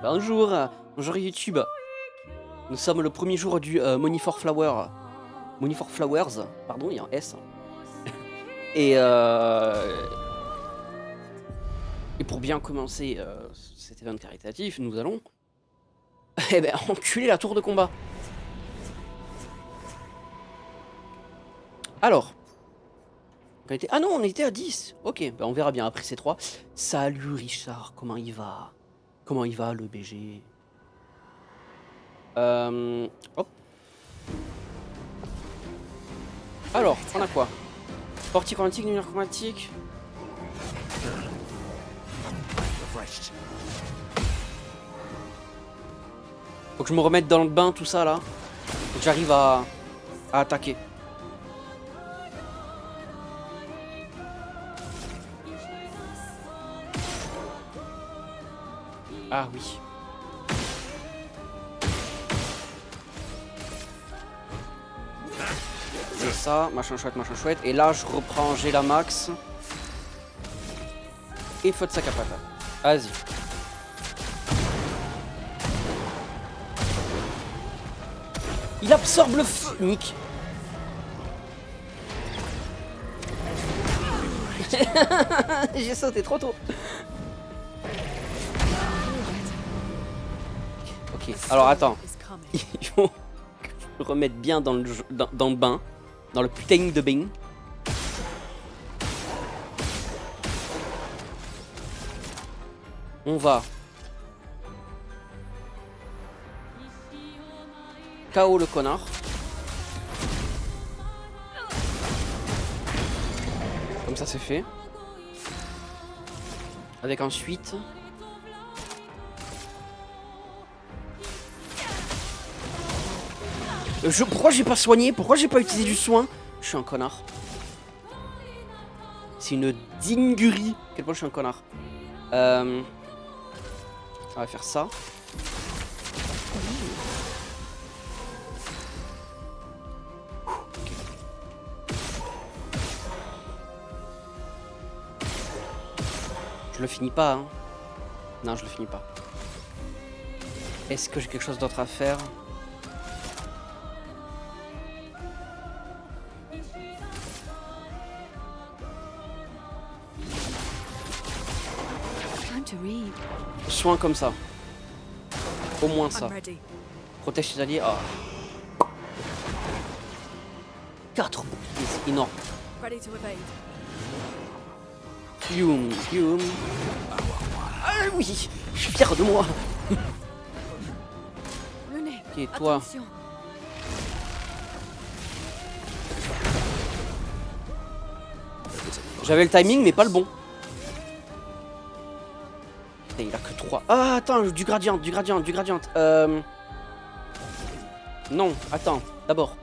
Bonjour, bonjour YouTube. Nous sommes le premier jour du Money for Flowers, pardon, il y a un S. Et pour bien commencer cet événement caritatif, nous allons enculer la tour de combat. Alors, ah non, on était à 10. Ok, on verra bien après ces 3. Salut Richard, comment il va? Comment il va le BG? Hop. Alors, on a quoi? Portique chromatique, lumière chromatique. Faut que je me remette dans le bain, tout ça là. Faut que j'arrive à attaquer. Ah oui. C'est ça, machin chouette, machin chouette. Et là, je reprends, j'ai la max. Et feu de sac à patate. Vas-y. Il absorbe le feu, Nick. J'ai sauté trop tôt. Ok, alors attends. Il faut que je me remette bien dans le bain. Dans le putain de bain. On va KO le connard. Comme ça c'est fait. Avec ensuite... Pourquoi j'ai pas soigné? Pourquoi j'ai pas utilisé du soin? Je suis un connard. C'est une dinguerie. À quel point je suis un connard. On va faire ça. Je le finis pas, hein. Non, je le finis pas. Est-ce que j'ai quelque chose d'autre à faire? Soin comme ça. Au moins ça. Protège tes alliés. Oh. 4 boucliers, c'est énorme. Fium, fium. Ah oui, je suis fier de moi. Ok, toi. J'avais le timing, mais pas le bon. Il a que 3. Ah, attends, du gradient. Non, attends, d'abord.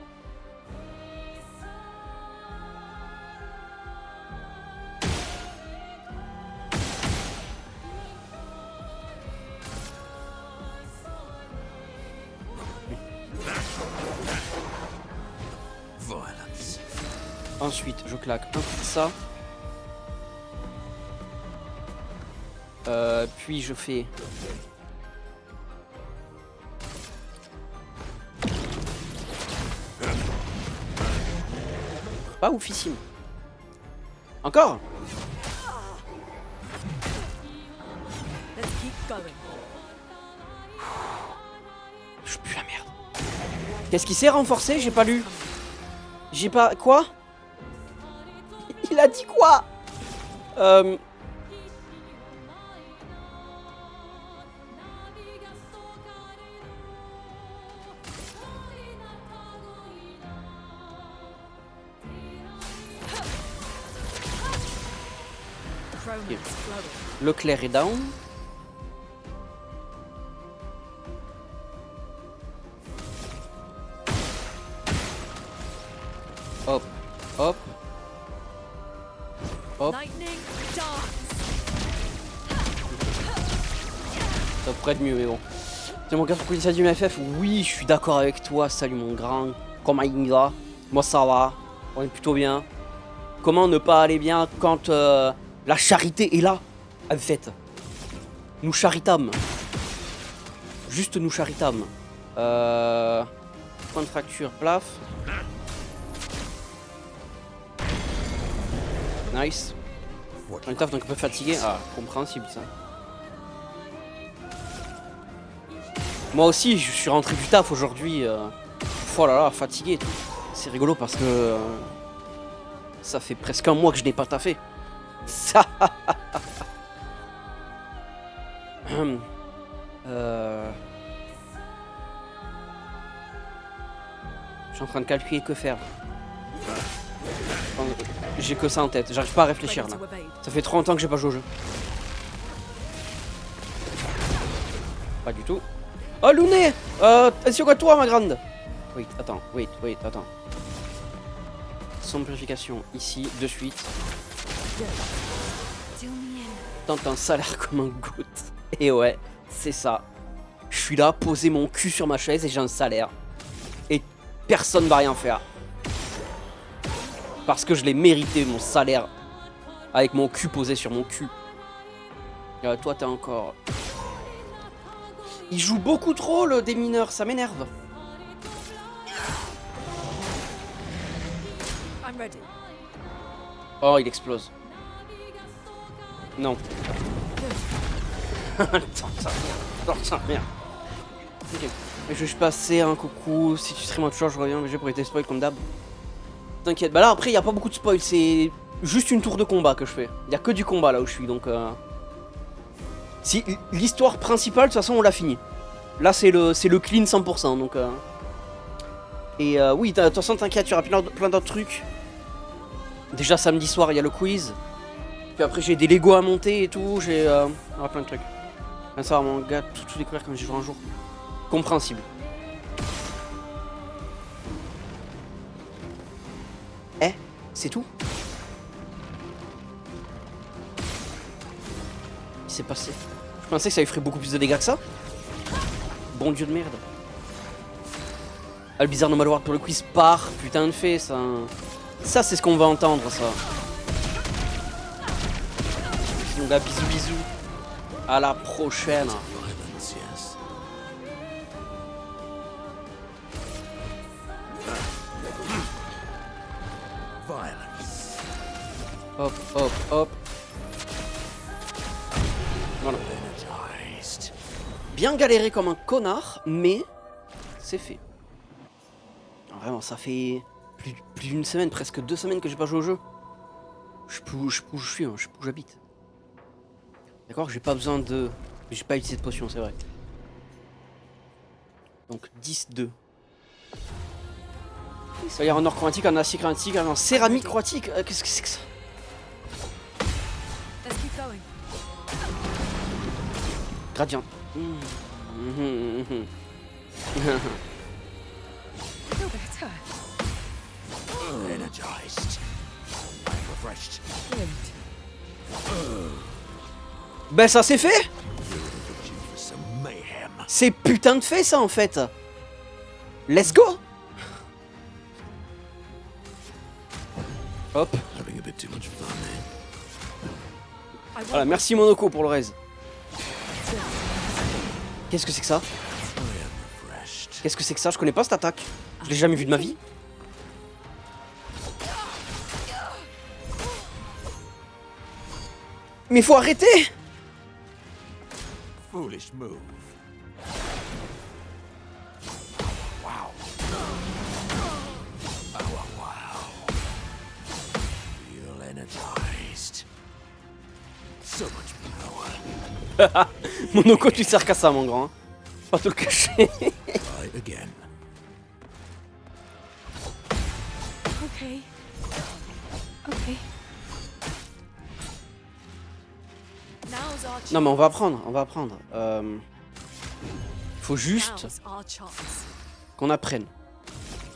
Voilà. Ensuite, je claque un coup de ça. Puis je fais... Pas oufissime. Encore? Je pue la merde. Qu'est-ce qui s'est renforcé? J'ai pas lu. J'ai pas... Quoi? Il a dit quoi? Okay. Le clair est down. Hop, hop. Hop. Ça pourrait être mieux, mais bon. C'est mon 4 policier du MFF. Oui, je suis d'accord avec toi. Salut mon grand. Comment il va? Moi ça va. On est plutôt bien. Comment ne pas aller bien quand la charité est là, en fait. Nous charitâmes. Juste nous charitam. Point de fracture, plaf. Nice. On est taf donc un peu fatigué. Ah, compréhensible ça. Moi aussi, je suis rentré du taf aujourd'hui. Oh là là, fatigué. C'est rigolo parce que ça fait presque un mois que je n'ai pas taffé. Ça. Je suis en train de calculer que faire. J'ai que ça en tête, j'arrive pas à réfléchir là. Ça fait trop longtemps que j'ai pas joué au jeu. Pas du tout. Oh Louné, attention à toi ma grande. Wait, attends, attends. Simplification ici, de suite. Tente un salaire comme un goutte. Et ouais, c'est ça. Je suis là, poser mon cul sur ma chaise et j'ai un salaire. Et personne va rien faire. Parce que je l'ai mérité, mon salaire. Avec mon cul posé sur mon cul. Toi, t'es encore... Il joue beaucoup trop, le démineur, ça m'énerve. Oh, il explose. Non. Attends, merde. Ok. Je vais juste passer un coucou. Si tu stream toujours, je reviens. Mais j'ai pour été spoil comme d'hab. T'inquiète. Bah là, après, il n'y a pas beaucoup de spoil. C'est juste une tour de combat que je fais. Il n'y a que du combat là où je suis. Donc, si l'histoire principale, de toute façon, on l'a fini. Là, c'est le clean 100%. Donc, et oui, de toute façon, t'inquiète, il y aura plein d'autres trucs. Déjà, samedi soir, il y a le quiz. Puis après, j'ai des Lego à monter et tout. J'ai il y aura plein de trucs. Ça va, mon gars, tout découvrir comme j'y joue un jour. Compréhensible. Eh, c'est tout? Il s'est passé. Je pensais que ça lui ferait beaucoup plus de dégâts que ça. Bon dieu de merde. Ah, le bizarre normal world pour le quiz part. Putain de fait, ça. Ça, c'est ce qu'on va entendre, ça. Mon gars, bisous, bisous. À la prochaine. Hop, hop, hop. Voilà. Bien galéré comme un connard, mais c'est fait. Vraiment, ça fait plus d'une semaine, presque 2 semaines que j'ai pas joué au jeu. Je sais plus où je suis, hein, je sais plus où j'habite. D'accord, j'ai pas besoin de... J'ai pas utilisé de potion, c'est vrai. Donc 10-2. Ça y est, en or chromatique, en acier chromatique, en céramique chromatique. Qu'est-ce que c'est que ça? Gradient. Ben ça c'est fait. C'est putain de fait ça en fait. Let's go. Hop. Voilà, merci Monoko pour le raise. Qu'est-ce que c'est que ça? Qu'est-ce que c'est que ça? Je connais pas cette attaque. Je l'ai jamais vu de ma vie. Mais faut arrêter! Foolish move. Wow. Wow. Feel energized. So much power. Monoko, tu sers qu'à ça, mon grand. Pas te le cacher. Okay. Okay. Non mais on va apprendre, faut juste qu'on apprenne.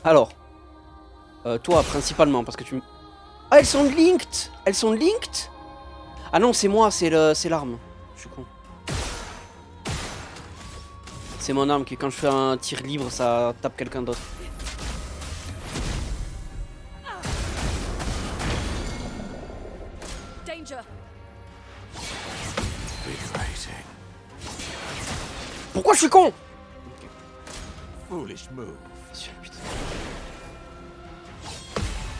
Alors, toi principalement parce que tu me... Ah, elles sont linked. Elles sont linked. Ah non, c'est moi, c'est l'arme. Je suis con. C'est mon arme qui, quand je fais un tir libre, ça tape quelqu'un d'autre. Pourquoi je suis con? foolish move. Putain.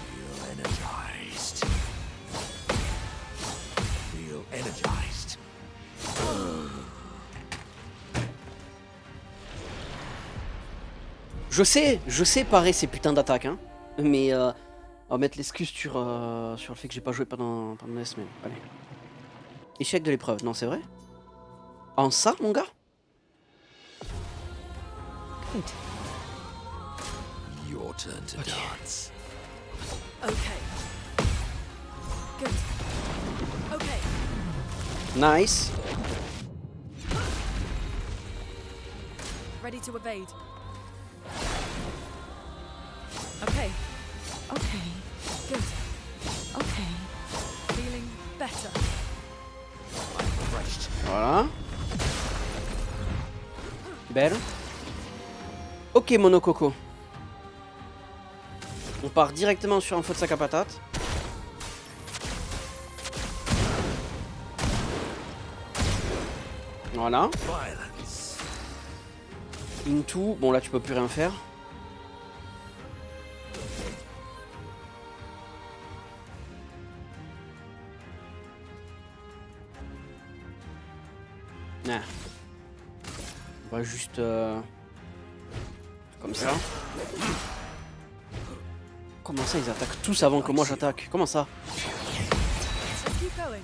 Feel energized. Feel energized. Je sais parer ces putains d'attaques, hein. Mais on va mettre l'excuse sur le fait que j'ai pas joué pendant la semaine. Allez. Échec de l'épreuve, non c'est vrai? En ça, mon gars? Good. Your turn to dance. Okay. Good. Okay. Nice. Ready to evade. Okay. Okay. Good. Okay. Feeling better. Refreshed. Voilà. Belle. Ok, Monococo. On part directement sur un feu de sac à patate. Voilà. Violence. Into. Bon, là, tu peux plus rien faire. Ah. On va juste... comme ça. Comment ça, ils attaquent tous avant que moi j'attaque? Comment ça? Let's keep going.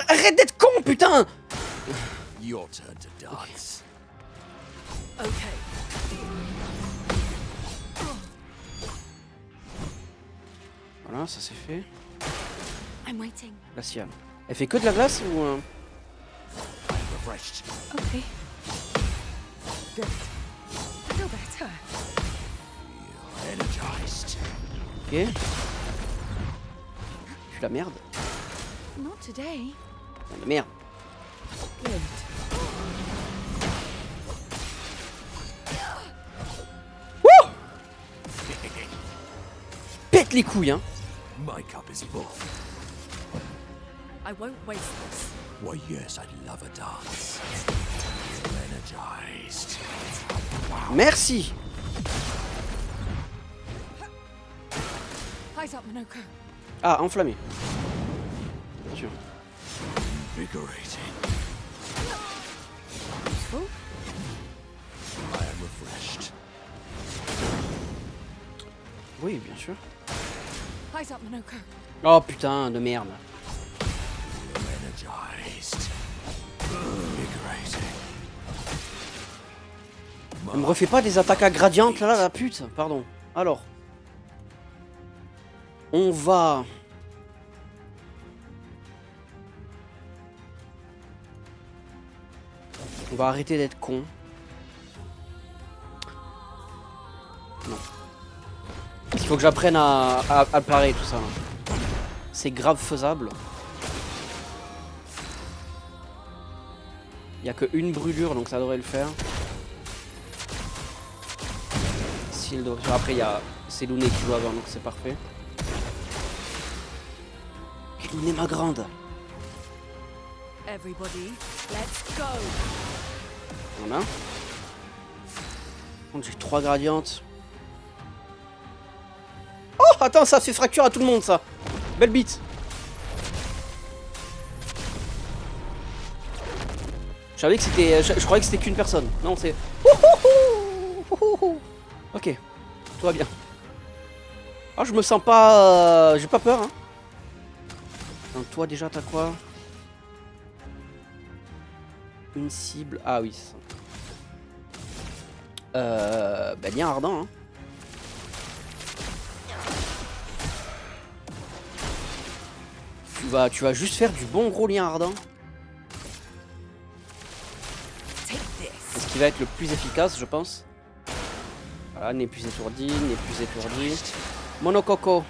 Arrête d'être con, putain! Your turn to dance. Okay. Voilà, ça c'est fait. I'm waiting. Glacial. Elle fait que de la glace ou... Refreshed. Okay. Good. I feel better. Feel energized. Ok. Je suis la merde. Not today. La merde. Good. Pète les couilles, hein. My cup is full. I won't waste this. Why, yes, I'd love a dance. Energized. Merci. Eyes up, Minoko. Ah, enflammé. Bien sûr. Invigorating. Useful. I am refreshed. Oui, bien sûr. Eyes up, Minoko. Oh putain de merde. Feel energized. Invigorating. Ne me refais pas des attaques à gradiente là, la pute. Pardon. Alors. On va... On va arrêter d'être con. Non. Il faut que j'apprenne à parer tout ça. C'est grave faisable. Il n'y a qu'une brûlure donc ça devrait le faire. Après il y a Selune qui joue avant donc c'est parfait. Selune ma grande. Everybody, let's go. Voilà. Donc j'ai 3 gradientes. Oh attends, ça fait fracture à tout le monde ça. Belle bite. Je savais que c'était... Je croyais que c'était qu'une personne. Non c'est... Ok. Tout va bien. Ah je me sens pas... J'ai pas peur hein. Donc toi déjà t'as quoi? Une cible... Ah oui c'est ça. Bah lien ardent hein. Tu vas juste faire du bon gros lien ardent. C'est ce qui va être le plus efficace je pense. Voilà, n'est plus étourdi, n'est plus étourdi. Monococo.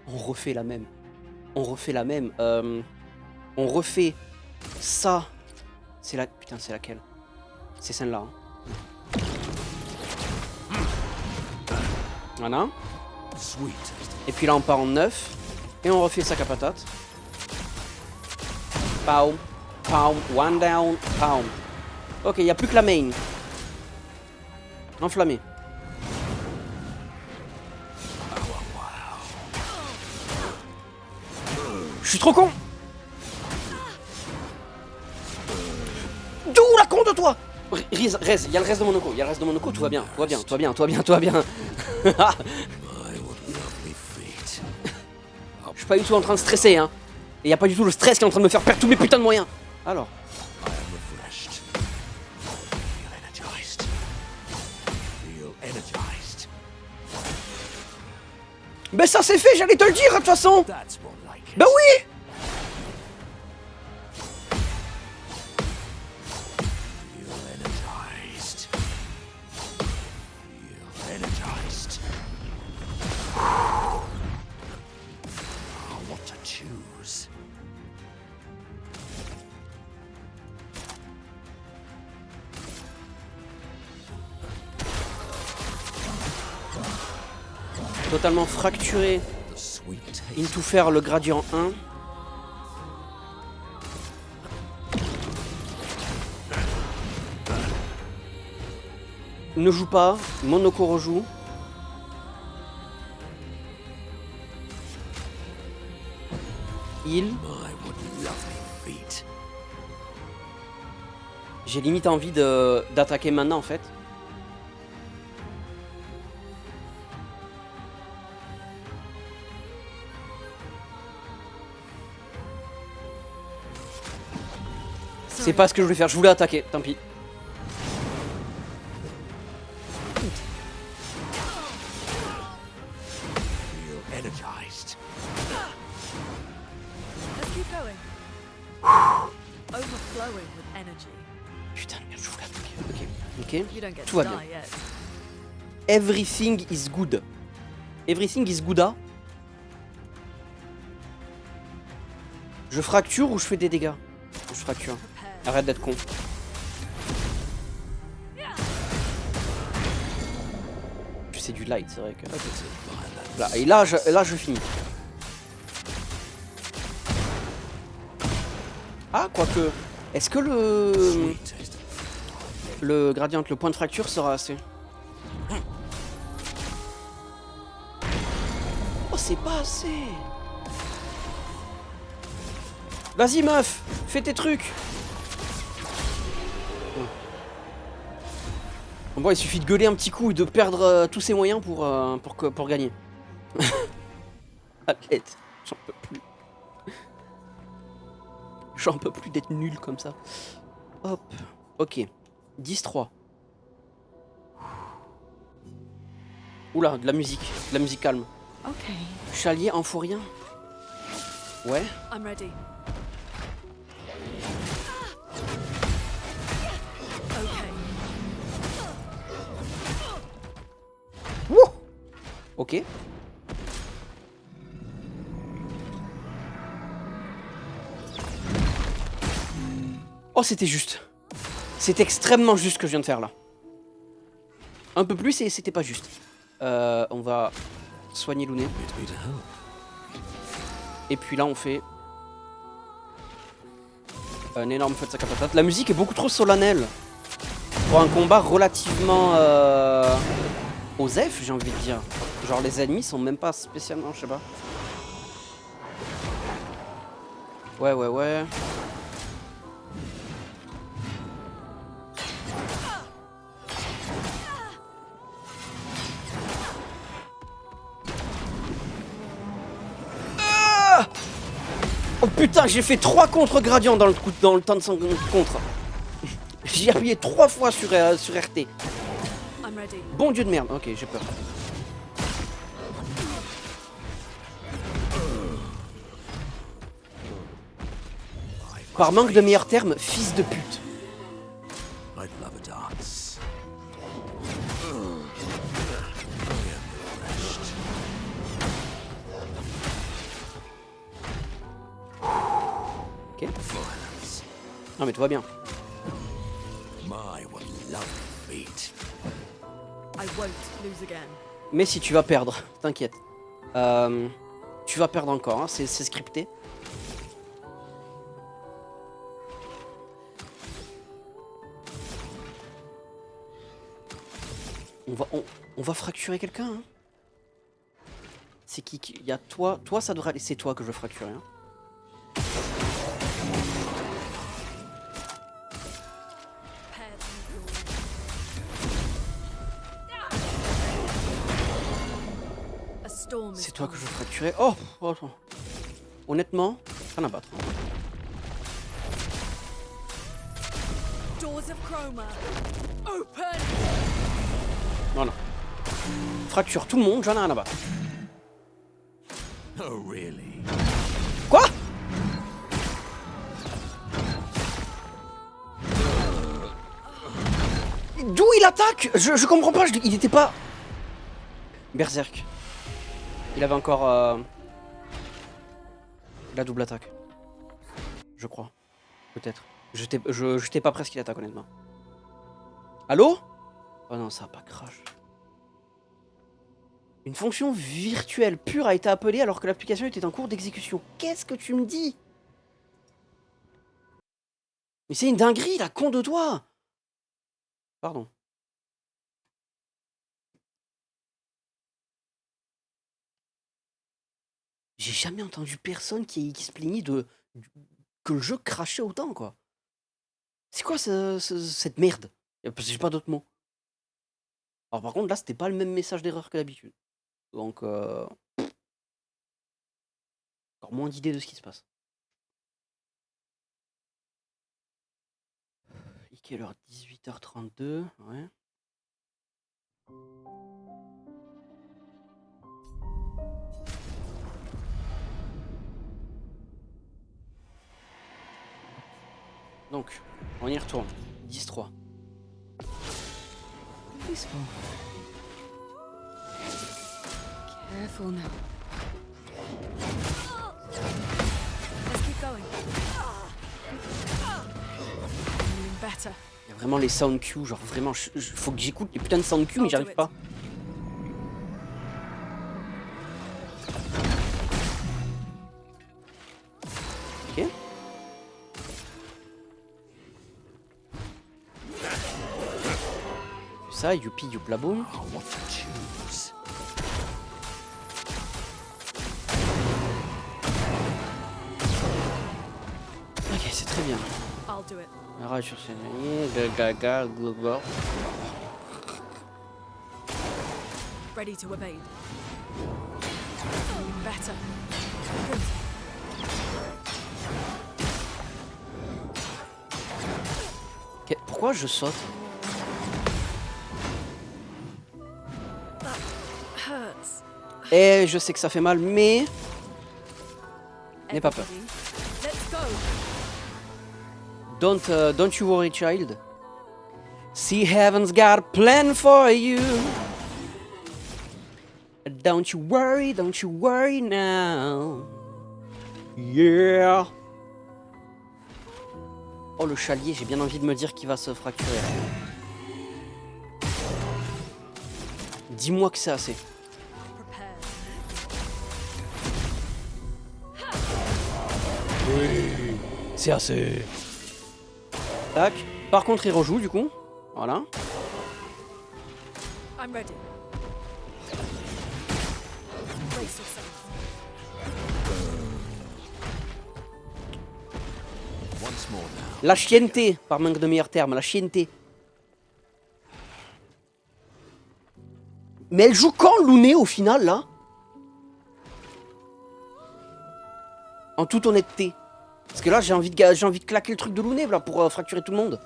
On refait la même. On refait la même. On refait ça. C'est la... Putain, c'est laquelle? C'est celle-là. Hein. Voilà. Et puis là, on part en 9. Et on refait le sac à patates. Pow. Pow. One down. Pow. Ok, il n'y a plus que la main. Enflammé. Je suis trop con. D'où la con de toi? Riz, il y a le reste de Monoko, il y a le reste de Monoko, tout va bien, tout va bien, tout va bien, tout va bien, tout va bien. Je suis pas du tout en train de stresser, hein. Et y a pas du tout le stress qui est en train de me faire perdre tous mes putains de moyens. Alors. Ben ça c'est fait, j'allais te le dire de toute façon. Ben oui. Totalement fracturé. Into faire le gradient 1. Ne joue pas, Monoko rejoue. Heal. J'ai limite envie d'attaquer maintenant en fait. C'est pas ce que je voulais faire, je voulais attaquer, tant pis. Putain, merde, je voulais attaquer. Ok, tout va bien. Everything is good. Everything is gooda. Je fracture ou je fais des dégâts? Je fracture. Arrête d'être con. C'est du light, c'est vrai que... Là, et là, je finis. Ah, quoique... Est-ce que le gradient, le point de fracture sera assez? Oh, c'est pas assez. Vas-y, meuf, fais tes trucs. Bon, il suffit de gueuler un petit coup et de perdre tous ses moyens pour gagner. Arrête, j'en peux plus. J'en peux plus d'être nul comme ça. Hop, ok. 10-3. Oula, de la musique calme. Okay. Chalier en fou rien. Ouais. I'm ready. Okay. Wouh. Ok. Oh, c'était juste. C'est extrêmement juste ce que je viens de faire là. Un peu plus et c'était pas juste. On va soigner Luné. Et puis là on fait un énorme feu de sac à patate. La musique est beaucoup trop solennelle pour un combat relativement osef, j'ai envie de dire. Genre les ennemis sont même pas spécialement, je sais pas. Ouais. Oh putain, j'ai fait 3 contre-gradients dans le temps de son contre. J'ai appuyé 3 fois sur RT. Bon dieu de merde, ok, j'ai peur. Par manque de meilleurs termes, fils de pute. Ok. Non mais tout va bien. Mais si tu vas perdre, t'inquiète. Tu vas perdre encore, hein, c'est scripté. On va fracturer quelqu'un. Hein. C'est qui il y a toi. Toi, ça devrait aller. C'est toi que je veux fracturer. Hein. C'est toi que je veux fracturer. Oh, oh, oh. Honnêtement, rien à battre. Doors of Chroma. Open. Voilà. Fracture tout le monde, j'en ai rien à battre. Oh, really? Quoi? D'où il attaque? Je comprends pas, il était pas... Berserk. Il avait encore... la double attaque. Je crois. Peut-être. J'étais pas presque qu'il attaque honnêtement. Allô? Oh non, ça a pas crash. Une fonction virtuelle pure a été appelée alors que l'application était en cours d'exécution. Qu'est-ce que tu me dis? Mais c'est une dinguerie, la con de toi! Pardon. J'ai jamais entendu personne qui se plaignait que le jeu crachait autant, quoi. C'est quoi cette merde? J'ai pas d'autres mots. Alors par contre, là, c'était pas le même message d'erreur que d'habitude. Donc, encore moins d'idées de ce qui se passe. Il est quelle heure? 18h32, ouais. Donc, on y retourne. 10-3. Peaceful. Careful now. Let's keep going. Feeling better. Il y a vraiment les sound cues, genre vraiment, faut que j'écoute les putains de sound cues, mais j'y arrive pas. Ok. Ça, youpi, youplaboum. Oh, what to choose? Ok, c'est très bien. I'll do it. Arrête sur ces gaga, global. Ready to evade. Feeling better. Good. Ok, pourquoi je saute? Hurts. Et je sais que ça fait mal, mais... N'aie pas peur. Everybody, let's go. Don't you worry, child. See, heaven's got a plan for you. Don't you worry now. Yeah. Oh, le chalier, j'ai bien envie de me dire qu'il va se fracturer. Dis-moi que c'est assez. Prepare. Oui, c'est assez. Tac. Par contre, il rejoue du coup. Voilà. I'm ready. Brace yourself. Once more now. La chienneté, par manque de meilleurs termes, la chienneté. Mais elle joue quand, Luné, au final, là? En toute honnêteté. Parce que là, j'ai envie de claquer le truc de Luné, là, pour fracturer tout le monde.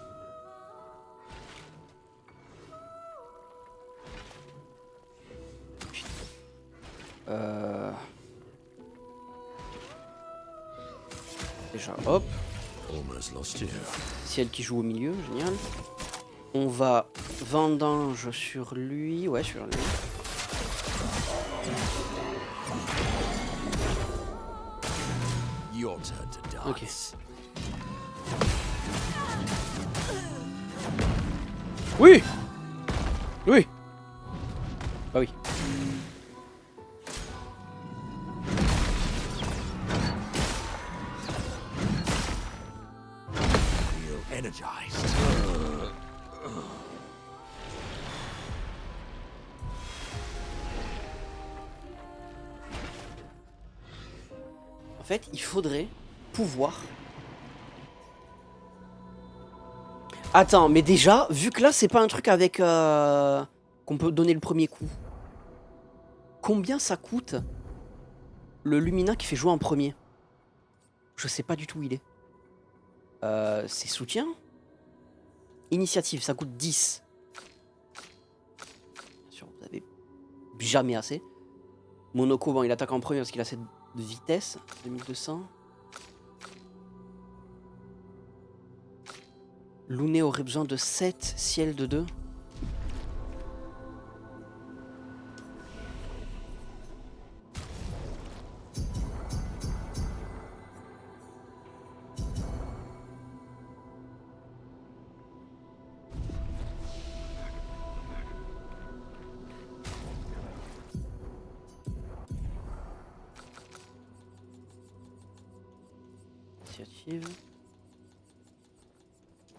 Déjà, hop. Almost lost you. C'est elle qui joue au milieu, génial. On va vendange sur lui. Ouais, sur lui. Your turn to dance. Ok. Oui! Oui! Bah oui. Feel energized. fait, il faudrait pouvoir... Attends, mais déjà, vu que là, c'est pas un truc avec... qu'on peut donner le premier coup. Combien ça coûte le Lumina qui fait jouer en premier? Je sais pas du tout où il est. C'est soutien? Initiative, ça coûte 10. Bien sûr, vous avez jamais assez. Monoko, bon, il attaque en premier parce qu'il a cette vitesse. 2200. Luné aurait besoin de 7, ciel de 2.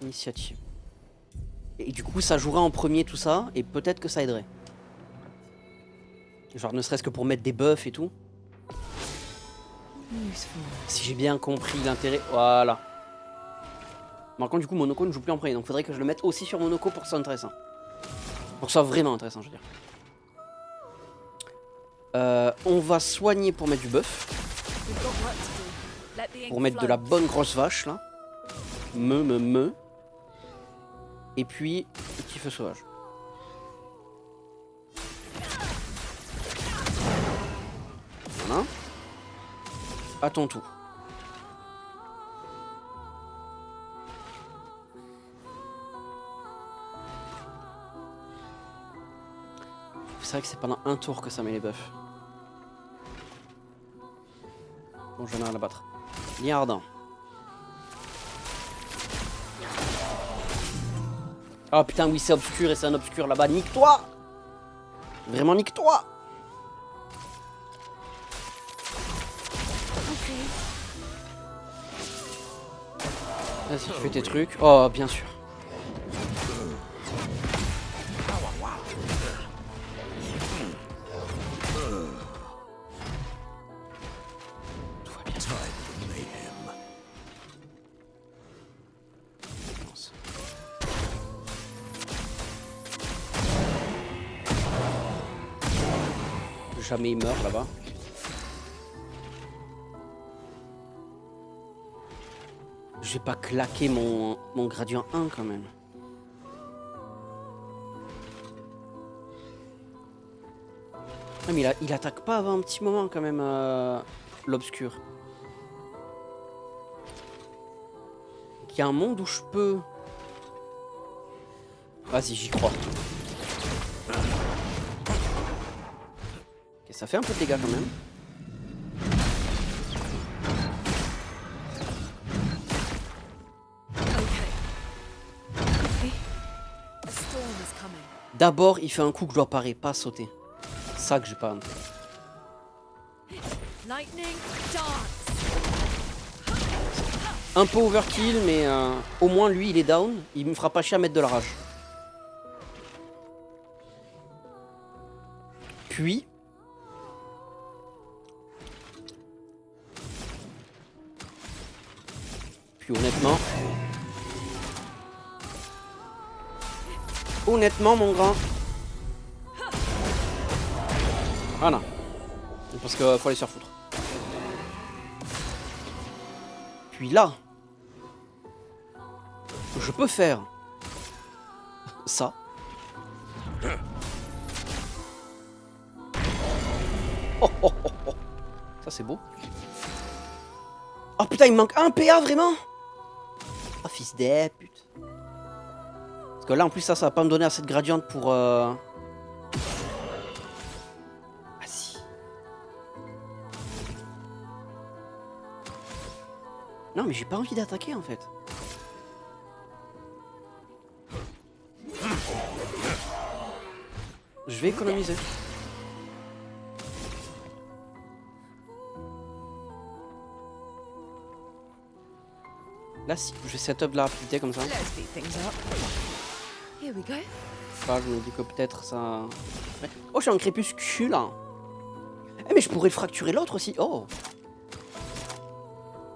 Initiative. Et du coup, ça jouera en premier tout ça, et peut-être que ça aiderait. Genre, ne serait-ce que pour mettre des buffs et tout. Si j'ai bien compris l'intérêt. Voilà. Par contre, du coup, Monoko ne joue plus en premier, donc faudrait que je le mette aussi sur Monoko pour que ça soit intéressant. Pour que ça soit vraiment intéressant, je veux dire. On va soigner pour mettre du buff. We've got work to do. Let the ink Pour mettre de flow. la bonne grosse vache, là. Et puis, petit feu sauvage. Voilà. À ton tour. C'est vrai que c'est pendant un tour que ça met les buffs. Bon, j'en ai rien à battre. Lien ardent. Oh putain, oui, c'est obscur et c'est un obscur là-bas. Nique-toi! Vraiment, nique-toi! Vas-y, tu fais tes trucs. Oh, bien sûr. Tout va bien. Time for mayhem. Jamais il meurt là-bas. Je vais pas claquer mon gradient 1 quand même. Ah, mais il attaque pas avant un petit moment quand même, l'obscur. Il y a un monde où je peux... Vas-y, j'y crois. Ok, ça fait un peu de dégâts quand même. Okay. A storm is coming. D'abord, il fait un coup que je dois parer, pas sauter. C'est ça que j'ai pas. Lightning dance. Un peu overkill, mais au moins lui il est down. Il me fera pas chier à mettre de la rage. Puis... honnêtement... Honnêtement mon grand... Voilà. Parce que faut aller se faire foutre. Puis là... Je peux faire... ça. Oh, oh, oh, oh. Ça c'est beau. Oh putain, il me manque un PA vraiment. Oh fils de pute. Parce que là en plus ça va pas me donner assez de gradiente pour... Ah si. Non mais j'ai pas envie d'attaquer en fait. Je vais économiser. Là, si je set up la rapidité comme ça. Let's speed things up. Here we go. Enfin, je me dis que peut-être ça... Ouais. Oh, j'ai un crépuscule. Eh, mais je pourrais fracturer l'autre aussi. Oh.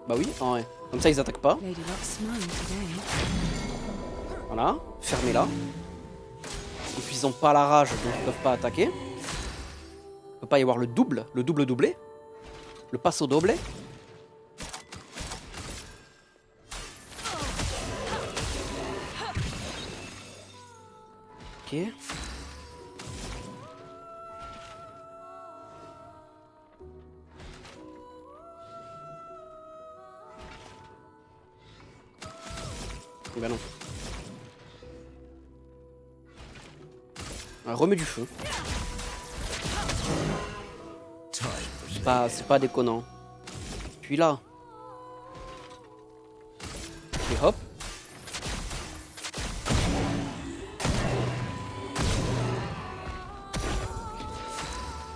Bah oui, en vrai. Comme ça ils attaquent pas. Lady Luck's smiling today. Voilà, fermez-la. Et puis ils ont pas la rage, donc ils peuvent pas attaquer. Il peut pas y avoir le double doublé. Le passo doble. Ok. Bah non. Ah, remets du feu. Time for C'est pas déconnant. Puis là. Et hop.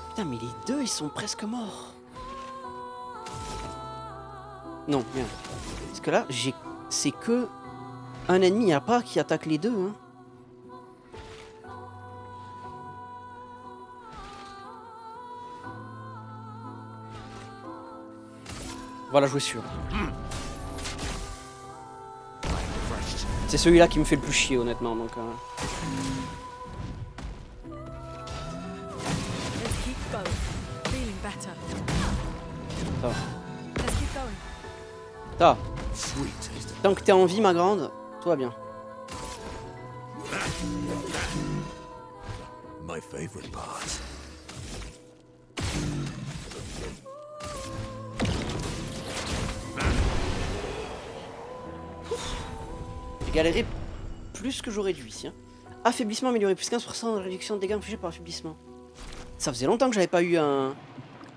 Putain mais les deux ils sont presque morts. Non, bien. Parce que là, c'est que un ennemi à pas qui attaque les deux. Hein. Voilà, jouer sûr. C'est celui-là qui me fait le plus chier, honnêtement. Donc, Let's keep going. Feeling better. ça va. Let's keep going. Ça va. sweet taste. Tant que t'es en vie, ma grande, tout va bien. My favorite part. J'ai galéré plus que j'aurais dû ici. Hein. Affaiblissement amélioré, plus 15% de réduction de dégâts infligés par affaiblissement. Ça faisait longtemps que j'avais pas eu un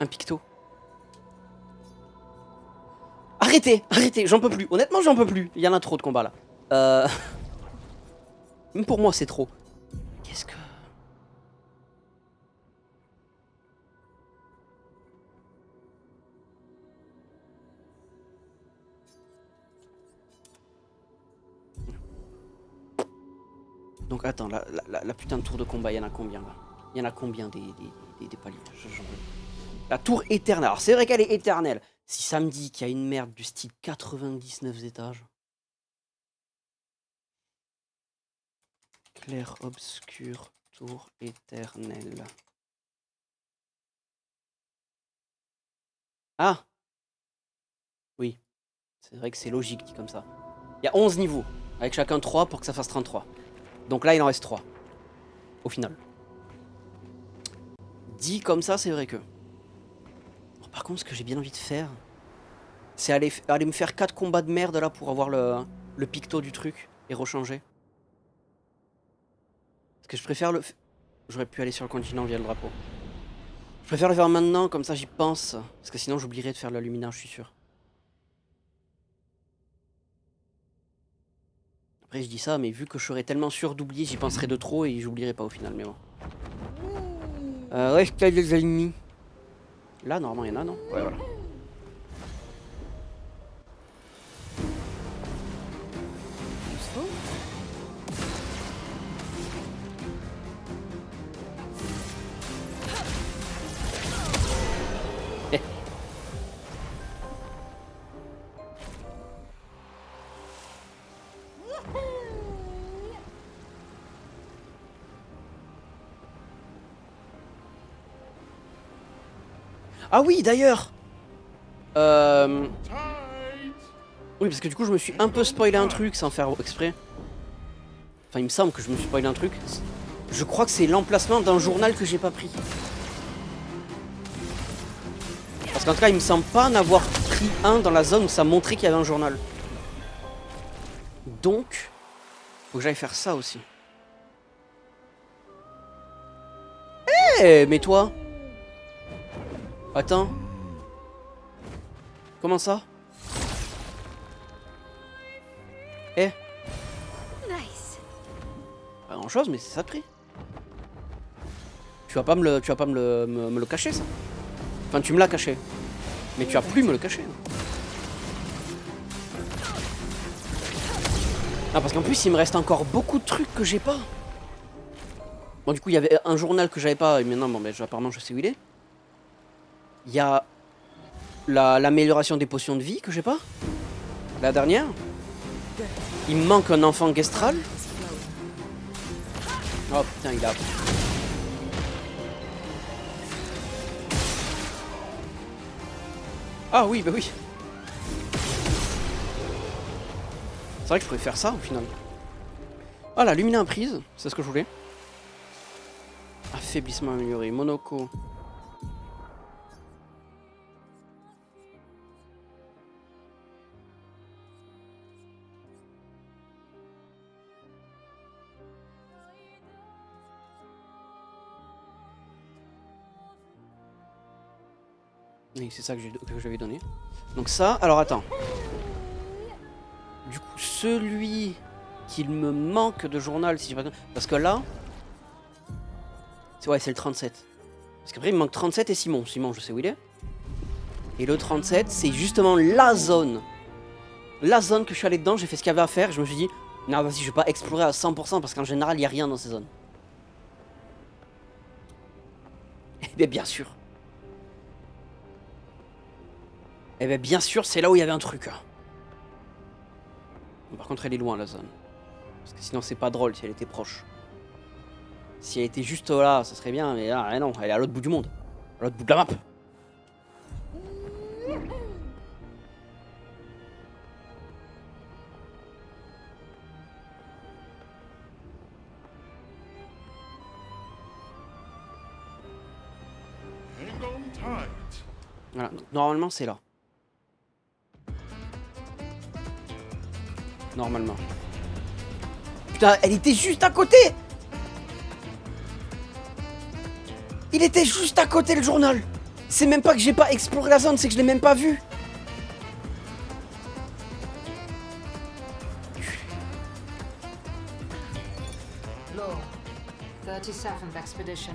picto. Arrêtez, j'en peux plus. Honnêtement, j'en peux plus. Il y en a trop de combats là. Même pour moi, c'est trop. Qu'est-ce que... Donc attends, la putain de tour de combat, il y en a combien là? Il y en a combien des paliers? La tour éternelle. Alors c'est vrai qu'elle est éternelle. Si ça me dit qu'il y a une merde du style 99 étages. Clair obscur, tour éternelle. Ah! Oui. C'est vrai que c'est logique dit comme ça. Il y a 11 niveaux. Avec chacun 3 pour que ça fasse 33. Donc là, il en reste 3. Au final. Dit comme ça, c'est vrai que... Oh, par contre, ce que j'ai bien envie de faire, c'est aller me faire 4 combats de merde là pour avoir le picto du truc et rechanger. Parce que je préfère le... J'aurais pu aller sur le continent via le drapeau. Je préfère le faire maintenant, comme ça j'y pense. Parce que sinon j'oublierai de faire l'illuminage, je suis sûr. Après je dis ça, mais vu que je serais tellement sûr d'oublier, j'y penserai de trop et j'oublierai pas au final, mais bon. Ouais, je des ennemis. Là, normalement, il y en a, non? Ouais, voilà. Eh. Ah oui, d'ailleurs. Oui, parce que du coup, je me suis un peu spoilé un truc sans faire exprès. Enfin, il me semble que je me suis spoilé un truc. Je crois que c'est l'emplacement d'un journal que j'ai pas pris. Parce qu'en tout cas, il me semble pas n'avoir pris un dans la zone où ça montrait qu'il y avait un journal. Donc, faut que j'aille faire ça aussi. Eh, mais toi? Attends. Comment ça? Eh. Nice. Pas grand chose, mais c'est ça de prix. Tu vas pas me le cacher, ça? Enfin, tu me l'as caché. Mais tu as plus me le cacher. Ah, parce qu'en plus, il me reste encore beaucoup de trucs que j'ai pas. Bon, du coup, il y avait un journal que j'avais pas, et maintenant, bon, ben, apparemment, je sais où il est. Il y a l'amélioration des potions de vie que j'ai pas. La dernière. Il me manque un enfant Gestral. It's flowing. Oh putain, il a... Ah oui, bah oui. C'est vrai que je pourrais faire ça au final. Ah, la Lumina prise, c'est ce que je voulais. Affaiblissement amélioré, Monoko. Oui, c'est ça que j'avais donné. Donc ça, alors attends. Du coup, celui qu'il me manque de journal, si j'ai pas... Parce que là... Ouais, c'est le 37. Parce qu'après, il me manque 37 et Simon. Simon, je sais où il est. Et le 37, c'est justement la zone. La zone que je suis allé dedans, j'ai fait ce qu'il y avait à faire. Je me suis dit, non, vas-y, je vais pas explorer à 100% parce qu'en général, il n'y a rien dans ces zones. Eh bien, bien sûr. Eh bien, bien sûr, c'est là où il y avait un truc. Par contre, elle est loin, la zone. Parce que sinon, c'est pas drôle si elle était proche. Si elle était juste là, ça serait bien, mais là, non, elle est à l'autre bout du monde. À l'autre bout de la map. Hang on tight. Voilà, donc normalement, c'est là. Normalement. Putain, elle était juste à côté! Il était juste à côté, le journal! C'est même pas que j'ai pas exploré la zone, c'est que je l'ai même pas vu! Law, 37th Expedition.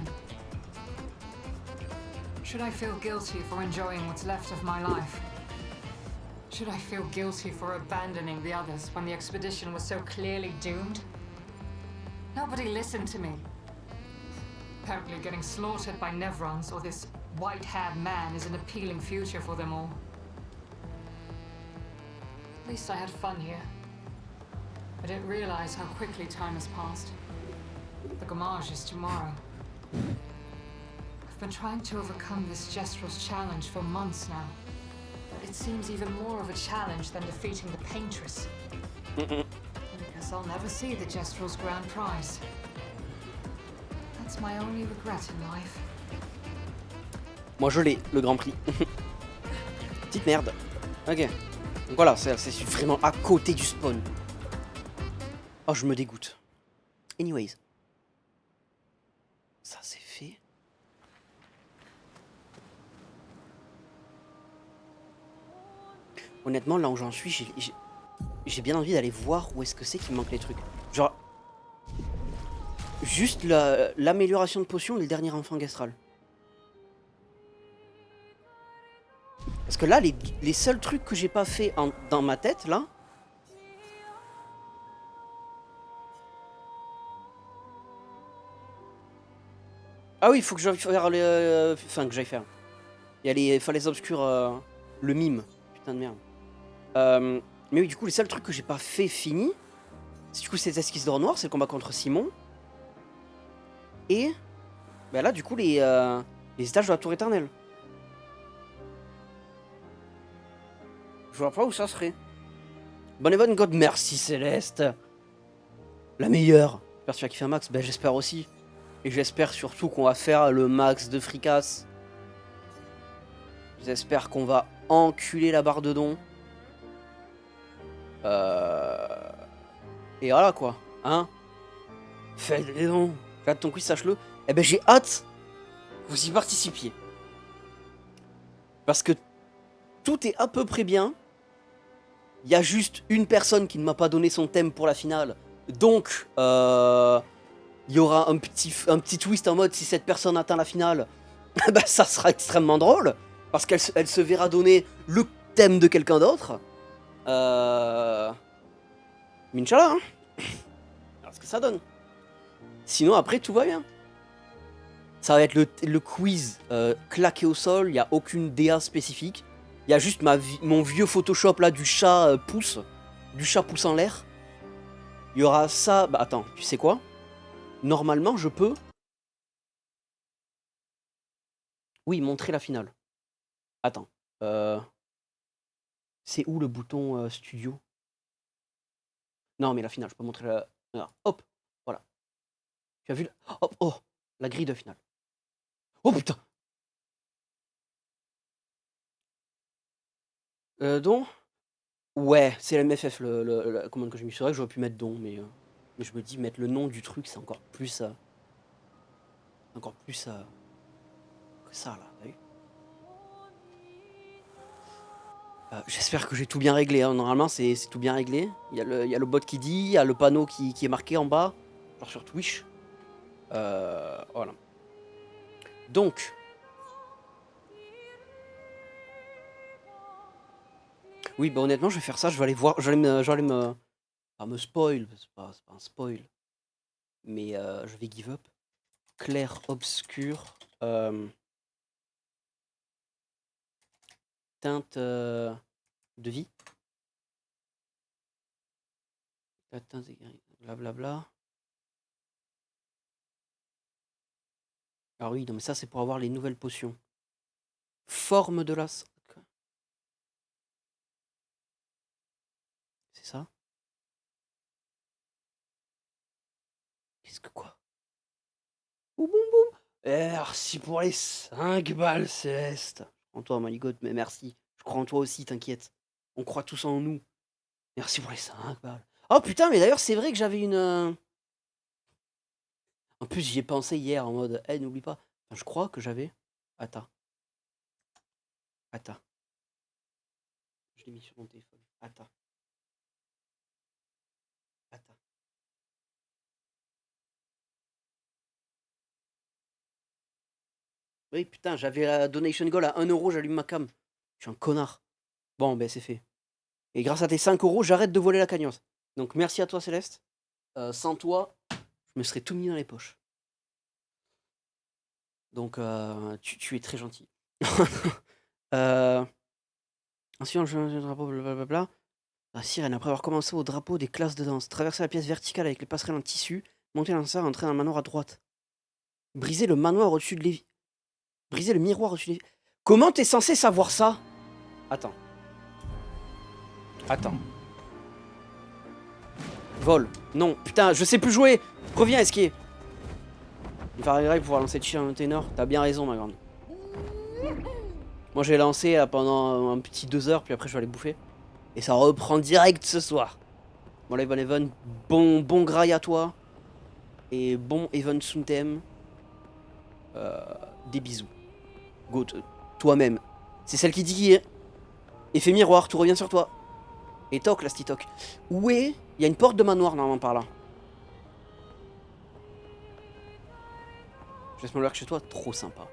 Should I feel guilty for enjoying what's left of my life? Should I feel guilty for abandoning the others when the expedition was so clearly doomed? Nobody listened to me. Apparently getting slaughtered by Nevrons or this white-haired man is an appealing future for them all. At least I had fun here. I didn't realize how quickly time has passed. The Gamage is tomorrow. I've been trying to overcome this Jestrel's challenge for months now. But it seems even more of a challenge than defeating the Paintress. I guess I'll never see the Jestrel's grand prize. That's my only regret in life. Moi je l'ai, le Grand Prix. Petite merde. Ok. Donc voilà, c'est vraiment à côté du spawn. Oh, je me dégoûte. Anyways. Ça c'est fait. Honnêtement, là où j'en suis, j'ai bien envie d'aller voir où est-ce que c'est qu'il me manque les trucs. Genre... Juste l'amélioration de potion et le dernier enfant Gestral. Parce que là, les seuls trucs que j'ai pas fait dans ma tête, là... Ah oui, il faut que j'aille faire les... Enfin, que j'aille faire. Il y a les falaises obscures, le mime. Putain de merde. Mais oui, du coup, les seuls trucs que j'ai pas fait fini, c'est du coup ces esquisses d'or noir, c'est le combat contre Simon. Et bah là, du coup, les étages de la tour éternelle. Je vois pas où ça serait. Bonne et bonne God, merci Céleste. La meilleure. J'espère que tu as kiffé un max. Ben j'espère aussi. Et j'espère surtout qu'on va faire le max de fricasse. J'espère qu'on va enculer la barre de dons. Et voilà quoi. Hein. Faites les dons. J'ai hâte ton quiz, sache-le. Eh ben j'ai hâte que vous y participiez. Parce que tout est à peu près bien. Il y a juste une personne qui ne m'a pas donné son thème pour la finale. Donc, il y aura un petit twist en mode si cette personne atteint la finale, bah, ça sera extrêmement drôle. Parce qu'elle se verra donner le thème de quelqu'un d'autre. Mais Inch'Allah, hein. Alors ce que ça donne. Sinon, après, tout va bien. Ça va être le quiz claqué au sol. Il n'y a aucune DA spécifique. Il y a juste mon vieux Photoshop là du chat pouce. Du chat pouce en l'air. Il y aura ça. Bah attends, tu sais quoi? Normalement, je peux. Oui, montrer la finale. Attends. C'est où le bouton studio? Non, mais la finale, je peux montrer la. Voilà. Hop, voilà. Tu as vu Hop, oh, la grille de finale. Oh putain! Donc. Ouais, c'est l'MFF la commande que j'ai mis. C'est vrai que j'aurais pu mettre don, mais je me dis mettre le nom du truc, c'est encore plus que ça là, t'as vu? J'espère que j'ai tout bien réglé, hein. Normalement c'est tout bien réglé. Il y a le bot qui dit, il y a le panneau qui est marqué en bas, genre sur Twitch. Voilà. Donc. Oui, bah honnêtement, je vais faire ça, je vais aller voir, je vais aller me... Pas me spoil, c'est pas un spoil. Mais je vais give up. Clair, obscur. Teinte de vie. Blablabla. Ah oui, non mais ça c'est pour avoir les nouvelles potions. Forme de la... C'est ça? Qu'est-ce que quoi? Boum boum boum. Merci pour les 5 balles, Céleste. En toi, Maligote, mais merci. Je crois en toi aussi, t'inquiète. On croit tous en nous. Merci pour les 5 balles. Oh putain, mais d'ailleurs, c'est vrai que j'avais une... En plus, j'y ai pensé hier en mode, n'oublie pas. Enfin, je crois que j'avais... Attends. Je l'ai mis sur mon téléphone. Attends. Oui, putain, j'avais la donation goal à 1€, j'allume ma cam. Je suis un connard. Bon, ben c'est fait. Et grâce à tes 5€, j'arrête de voler la cagnotte. Donc merci à toi, Céleste. Sans toi, je me serais tout mis dans les poches. Donc tu es très gentil. Ensuite, on joue le drapeau, blablabla. La sirène, après avoir commencé au drapeau des classes de danse, traverser la pièce verticale avec les passerelles en tissu, monter l'ascenseur et entrer dans le manoir à droite. Briser le manoir au-dessus de l'évier. Briser le miroir au-dessus de l'évier. Comment t'es censé savoir ça? Attends. Vol. Non, putain, je sais plus jouer. Reviens, Esquier. Il va arriver pour pouvoir lancer le chien en ténor. T'as bien raison, ma grande. Moi, j'ai lancé là, pendant un petit 2 heures, puis après, je vais aller bouffer. Et ça reprend direct ce soir. Bon, là, Evan, bon graille à toi. Et bon Evan Suntem. Des bisous. Go, toi-même. C'est celle qui dit effet miroir, tout revient sur toi. Et toc, la stitoc. Où est... Il y a une porte de manoir normalement par là. Je laisse mon lurk chez toi, trop sympa.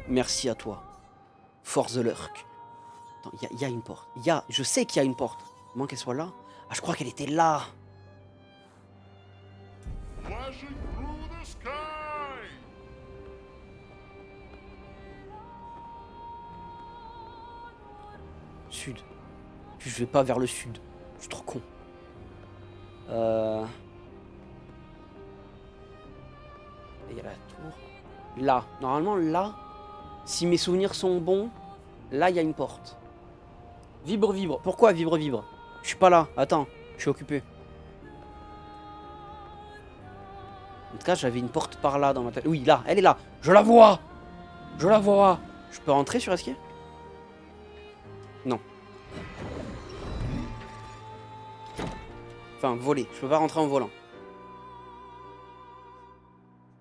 Merci à toi. For the lurk. Attends, il y a une porte. Je sais qu'il y a une porte. À moins qu'elle soit là. Ah, je crois qu'elle était là. Flashing through the sky. Sud. Je vais pas vers le sud. Je suis trop con. Il y a la tour. Là. Normalement, là, si mes souvenirs sont bons, là, il y a une porte. Vibre. Pourquoi vibre? Je suis pas là. Attends, je suis occupé. En tout cas, j'avais une porte par là dans ma tête. Oui, là, elle est là. Je la vois. Je peux rentrer sur esquier? Non. Enfin, voler. Je peux pas rentrer en volant.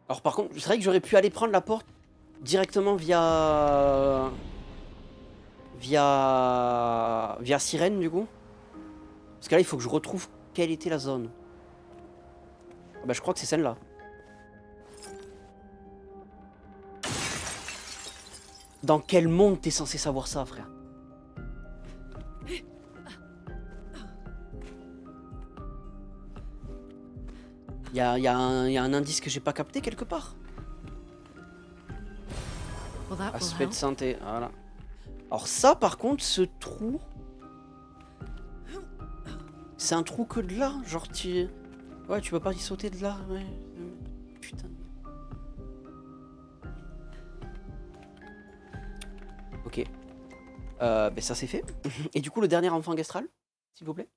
Alors par contre, c'est vrai que j'aurais pu aller prendre la porte directement via sirène du coup. Parce que là, il faut que je retrouve quelle était la zone. Ah bah je crois que c'est celle-là. Dans quel monde t'es censé savoir ça, frère? Il y a un indice que j'ai pas capté quelque part. Well, that will Aspect de help. santé, voilà. Alors ça, par contre, ce trou... C'est un trou que de là. Genre, tu... Ouais, tu peux pas y sauter de là. Ouais. Putain. Ok. Ben ça c'est fait. Et du coup, le dernier enfant Gestral, s'il vous plaît.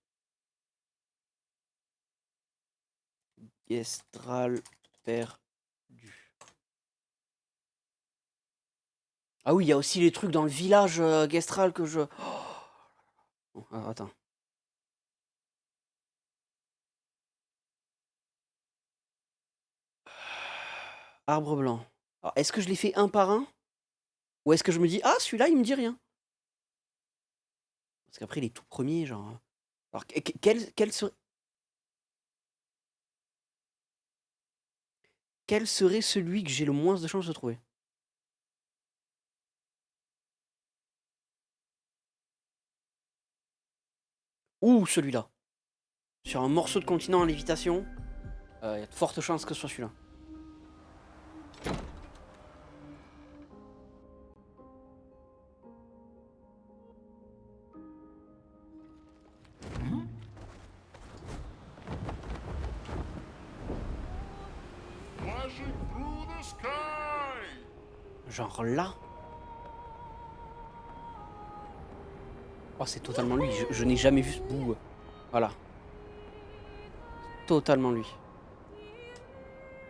Gestral perdu. Ah oui, il y a aussi les trucs dans le village Gestral que je... Oh, alors, attends. Arbre blanc. Alors, est-ce que je les fais un par un? Ou est-ce que je me dis, ah, celui-là, il me dit rien? Parce qu'après, les tout premiers, genre... Alors, quel serait celui que j'ai le moins de chances de trouver? Ouh, celui-là. Sur un morceau de continent en lévitation, il y a de fortes chances que ce soit celui-là. Flashing through the sky! Genre là. Oh, c'est totalement lui. Je n'ai jamais vu ce bout. Voilà. Totalement lui.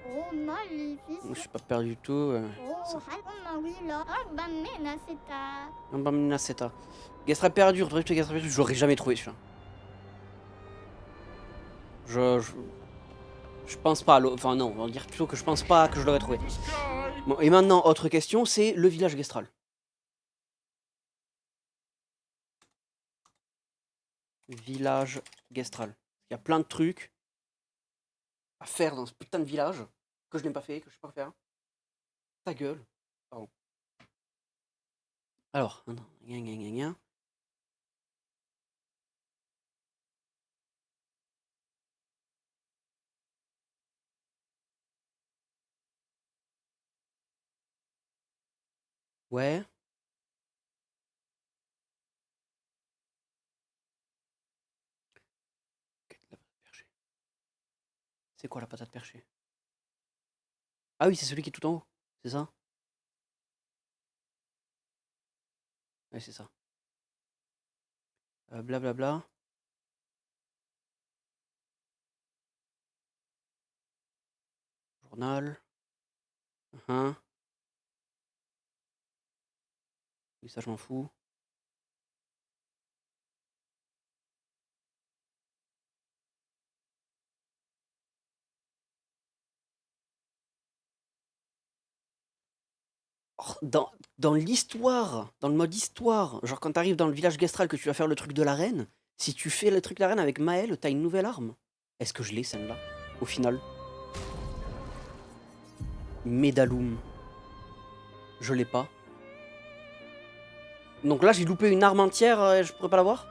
Oh, magnifique. Je suis pas perdu du tout. Oh, Marie-là. Ah, bah, mais c'est ta. Bamina Gestral perdu, je l'aurais jamais trouvé celui-là. Je pense pas. Enfin, non, on va dire plutôt que je pense pas que je l'aurais trouvé. The sky! Bon, et maintenant, autre question, c'est le village Gestral. Village Gestral. Il y a plein de trucs à faire dans ce putain de village que je n'ai pas fait, que je sais pas faire. Ta gueule. Pardon. Alors, attends. Gna. Ouais. C'est quoi la patate perchée? Ah oui, c'est celui qui est tout en haut. C'est ça? Ouais, c'est ça. Blablabla. Journal. Hein. Oui, ça, je m'en fous. Oh, dans l'histoire, dans le mode histoire, genre quand t'arrives dans le village Gestral que tu vas faire le truc de la reine, si tu fais le truc de la reine avec Maël, t'as une nouvelle arme. Est-ce que je l'ai celle-là, au final? Medalum. Je l'ai pas. Donc là, j'ai loupé une arme entière et je pourrais pas l'avoir?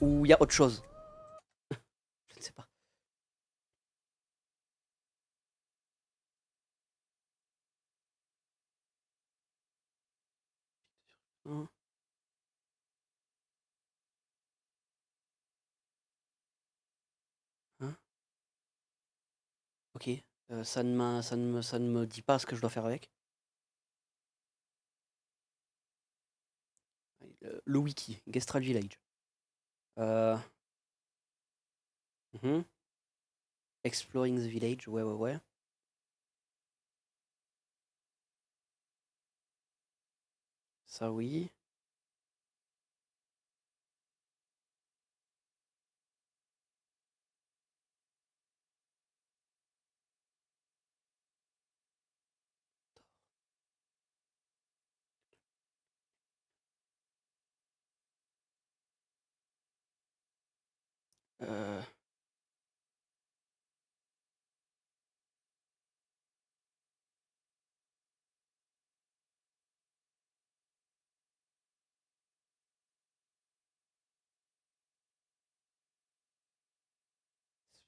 Ou il y a autre chose? Je ne sais pas. Hein. Hein. Ok. Ça ne me dit pas ce que je dois faire avec. Le wiki, Gestral Village. Mhm. Exploring the village, ouais. Ça oui. Euh...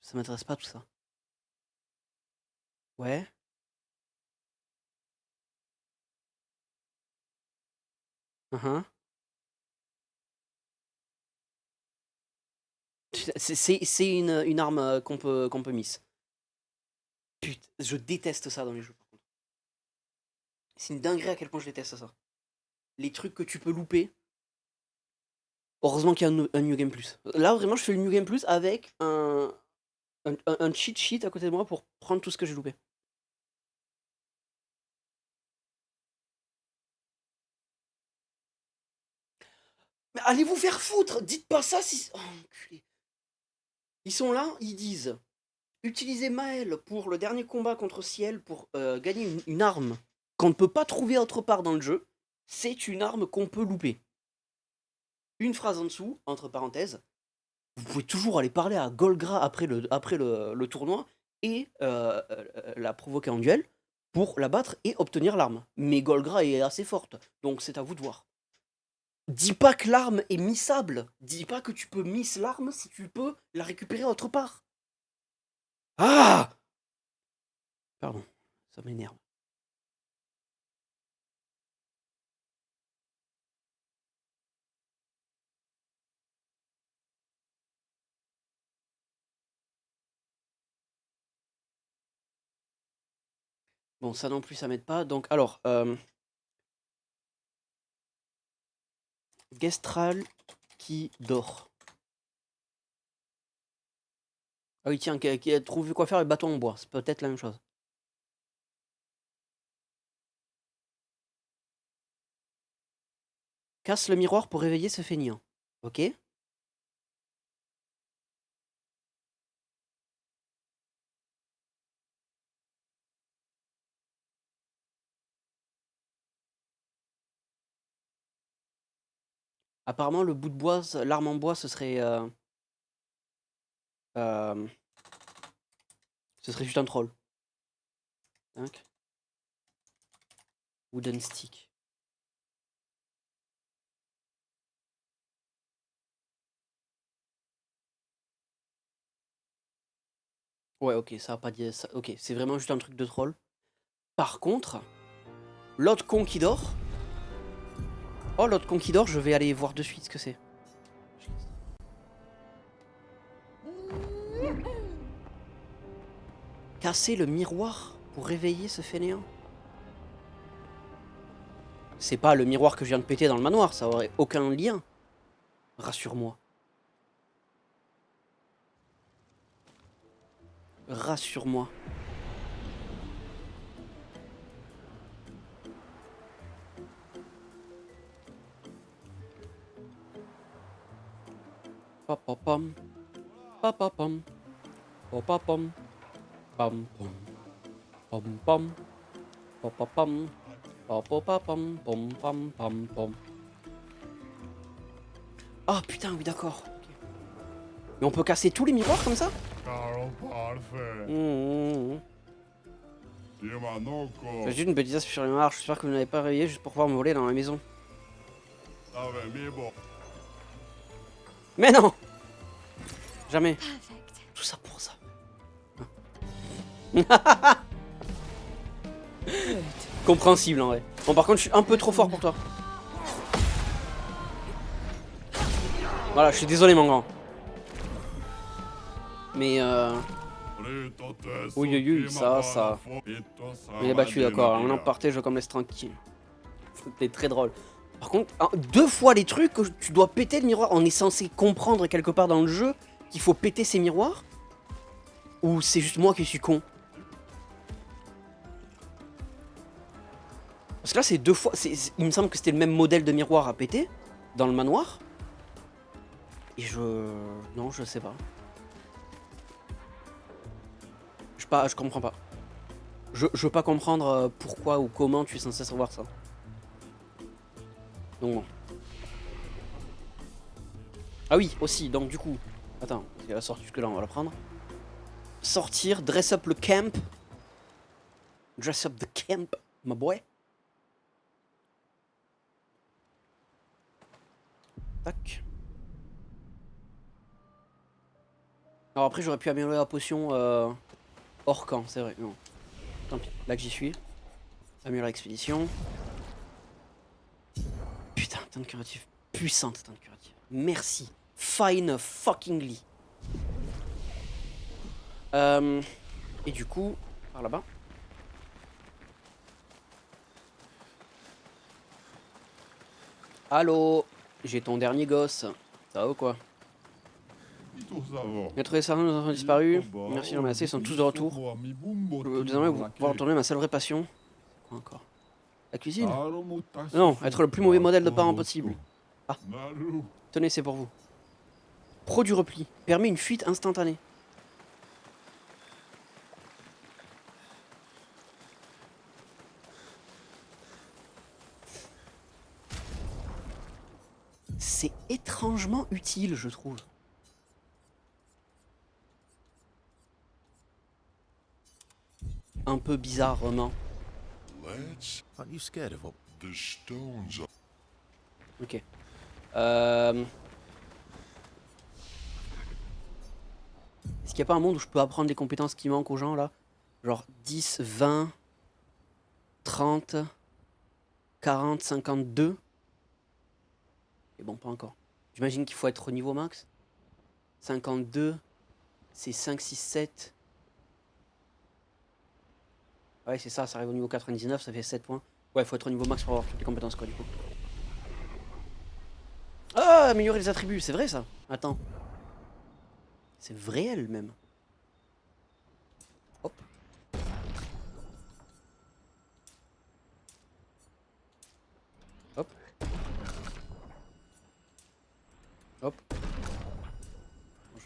Ça m'intéresse pas tout ça. Ouais. Uhum. C'est une arme qu'on peut miss. Putain, je déteste ça dans les jeux par contre. C'est une dinguerie à quel point je déteste ça. Les trucs que tu peux louper. Heureusement qu'il y a un New Game Plus. Là vraiment je fais le New Game Plus avec un cheat sheet à côté de moi pour prendre tout ce que j'ai loupé. Mais allez vous faire foutre! Dites pas ça si... Oh, enculé. Ils sont là, ils disent... Utilisez Maël pour le dernier combat contre Ciel pour gagner une arme qu'on ne peut pas trouver autre part dans le jeu. C'est une arme qu'on peut louper. Une phrase en dessous, entre parenthèses. Vous pouvez toujours aller parler à Golgra après le tournoi et la provoquer en duel pour la battre et obtenir l'arme. Mais Golgra est assez forte, donc c'est à vous de voir. Dis pas que l'arme est missable. Dis pas que tu peux miss l'arme si tu peux la récupérer autre part. Ah! Pardon, ça m'énerve. Bon, ça non plus, ça m'aide pas. Donc, alors, Gestral qui dort. Ah oui, tiens, qui a trouvé quoi faire avec bâton en bois. C'est peut-être la même chose. Casse le miroir pour réveiller ce feignant. Ok. Apparemment, le bout de bois, l'arme en bois, ce serait juste un troll. Tac. Wooden stick. Ouais, ok, ça a pas dit ça. Ok, c'est vraiment juste un truc de troll. Par contre, l'autre con qui dort. Oh, l'autre con qui dort, je vais aller voir de suite ce que c'est. Casser le miroir pour réveiller ce fainéant. C'est pas le miroir que je viens de péter dans le manoir, ça aurait aucun lien. Rassure-moi. Rassure-moi. Papapam. Papapam. Papapam. Pam pam. Pam pam. Papapam. Papapam. Pam pam pam pam. Ah putain, oui d'accord. Okay. Mais on peut casser tous les miroirs comme ça? Caro parfait. J'ai juste une bêtise sur les marches, j'espère que vous n'avez pas réveillé juste pour pouvoir me voler dans la maison. Mais non! Jamais. Tout ça pour ça. Compréhensible en vrai. Bon par contre je suis un peu trop fort pour toi. Voilà, je suis désolé mon grand. Mais oui, oui, ça. Il est battu, d'accord. On en partait, je comme laisse tranquille. C'était très drôle. Par contre, 2 fois les trucs, tu dois péter le miroir. On est censé comprendre quelque part dans le jeu qu'il faut péter ces miroirs? Ou c'est juste moi qui suis con? Parce que là, c'est 2 fois. Il me semble que c'était le même modèle de miroir à péter dans le manoir. Et non, je sais pas. Je comprends pas. Je veux pas comprendre pourquoi ou comment tu es censé savoir ça. Donc bon. Ah oui, aussi, donc du coup. Attends, il va sortir jusque là, on va la prendre. Sortir, dress up le camp. Dress up the camp, my boy. Tac. Alors après, j'aurais pu améliorer la potion hors camp, c'est vrai. Non. Tant pis, là que j'y suis. Améliorer l'expédition. Putain, Tente curative. Puissante tente curative. Merci. Fine fuckingly. Et du coup, par là-bas. Allô, j'ai ton dernier gosse. Ça va ou quoi? Maître et Sarah, nos enfants disparus. Merci de remercier, ils sont tous de retour. Désormais, vous pouvoir retourner ma seule vraie passion. Quoi encore? La cuisine? Non, être le plus mauvais modèle de parent possible. Ah, tenez, c'est pour vous. Pro du repli. Permet une fuite instantanée. C'est étrangement utile, je trouve. Un peu bizarrement. Aren't you scared of what? The stones are... Ok. Est-ce qu'il n'y a pas un monde où je peux apprendre des compétences qui manquent aux gens là? Genre 10, 20, 30, 40, 52? Et bon, pas encore. J'imagine qu'il faut être au niveau max. 52, c'est 5, 6, 7. Ouais, c'est ça, ça arrive au niveau 99, ça fait 7 points. Ouais, il faut être au niveau max pour avoir toutes les compétences, quoi, du coup. Ah, améliorer les attributs, c'est vrai ça? Attends. C'est vrai, elle même. Hop. Hop. Hop.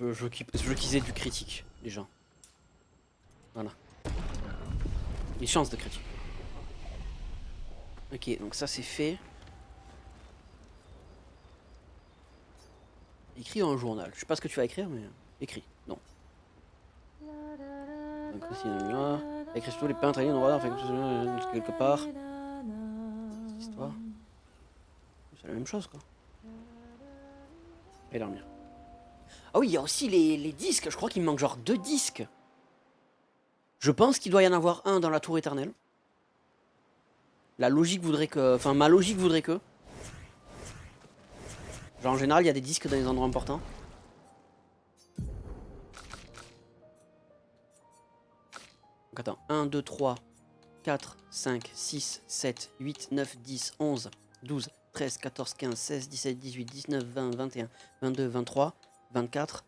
Je veux qu'ils aient du critique, les gens. Voilà. Les chances de critique. Ok, donc ça c'est fait. Écris dans le journal. Je sais pas ce que tu vas écrire, mais écris. Non. Donc aussi, écris surtout les peintres, les droits, enfin quelque part. Cette histoire. C'est la même chose quoi. Et dormir. Ah oui, il y a aussi les disques. Je crois qu'il me manque genre 2 disques. Je pense qu'il doit y en avoir un dans la tour éternelle. La logique voudrait que... Enfin, ma logique voudrait que... Genre, en général, il y a des disques dans les endroits importants. Donc, attends. 1, 2, 3, 4, 5, 6, 7, 8, 9, 10, 11, 12, 13, 14, 15, 16, 17, 18, 19, 20, 21, 22, 23, 24,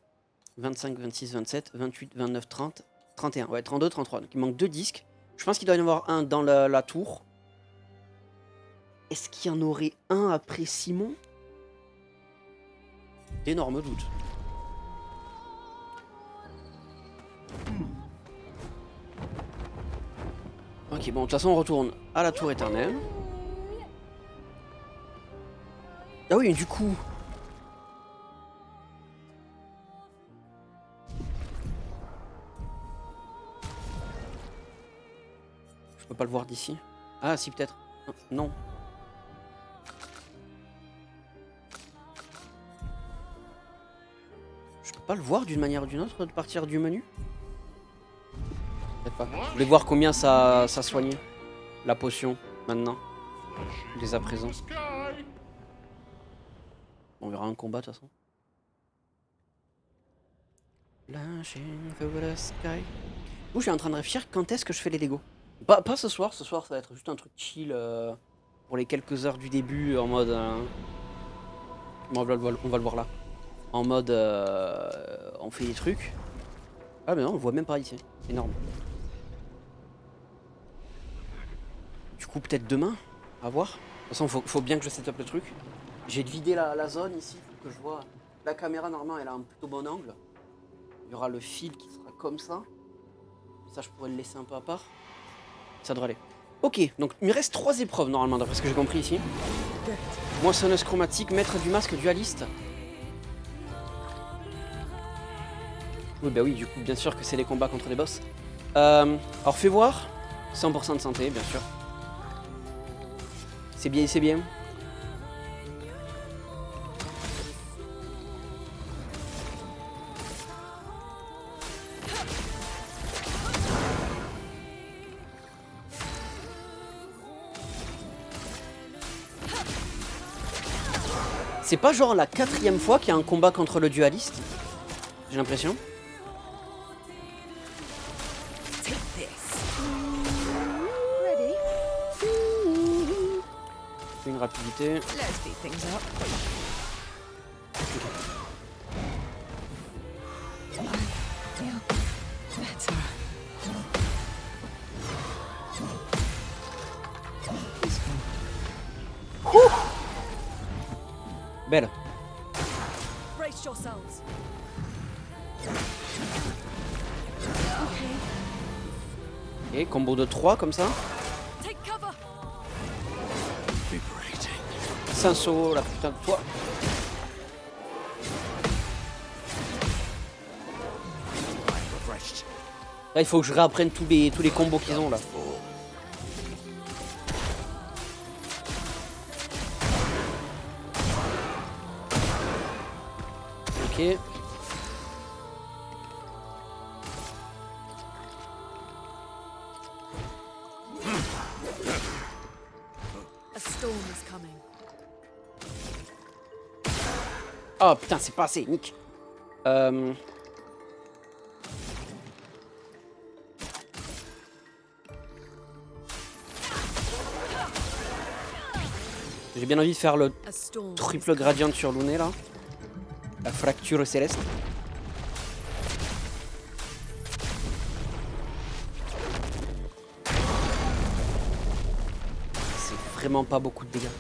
25, 26, 27, 28, 29, 30... 31, ouais, 32, 33. Donc il manque 2 disques. Je pense qu'il doit y en avoir un dans la tour. Est-ce qu'il y en aurait un après Simon? D'énormes doutes. Ok, bon, de toute façon, on retourne à la tour éternelle. Ah oui, du coup... Je peux pas le voir d'ici. Ah si peut-être. Non. Je peux pas le voir d'une manière ou d'une autre de partir du menu. Peut-être pas. Je voulais voir combien ça soignait la potion maintenant. Dès à présent. On verra un combat de toute façon. Où je suis en train de réfléchir quand est-ce que je fais les Lego. Pas ce soir ça va être juste un truc chill pour les quelques heures du début en mode... on va le voir là. En mode on fait des trucs. Ah mais non on le voit même pas ici, énorme. Du coup peut-être demain, à voir. De toute façon faut bien que je setup le truc. J'ai vidé la zone ici, faut que je vois. La caméra normalement elle a un plutôt bon angle. Il y aura le fil qui sera comme ça. Ça je pourrais le laisser un peu à part. Ça devrait aller. Ok, donc il me reste 3 épreuves normalement, d'après ce que j'ai compris ici. Moissonneuse chromatique, maître du masque dualiste. Oui, bah oui, du coup, bien sûr que c'est les combats contre les boss. Alors fais voir. 100% de santé, bien sûr. C'est bien, c'est bien. C'est pas genre la 4e fois qu'il y a un combat contre le dualiste. J'ai l'impression. Take this. Ready? Une rapidité. Let's speed things up. I feel better. Belle. Brace yourselves. Et combo de 3 comme ça. Take cover. Liberating. 5 sauts, la putain de toi. Refreshed. Là, il faut que je réapprenne tous les combos qu'ils ont là. Ok. A storm is coming. Oh putain, c'est pas assez, nick. J'ai bien envie de faire le A storm. triple gradient sur Luné là. La fracture céleste. C'est vraiment pas beaucoup de dégâts.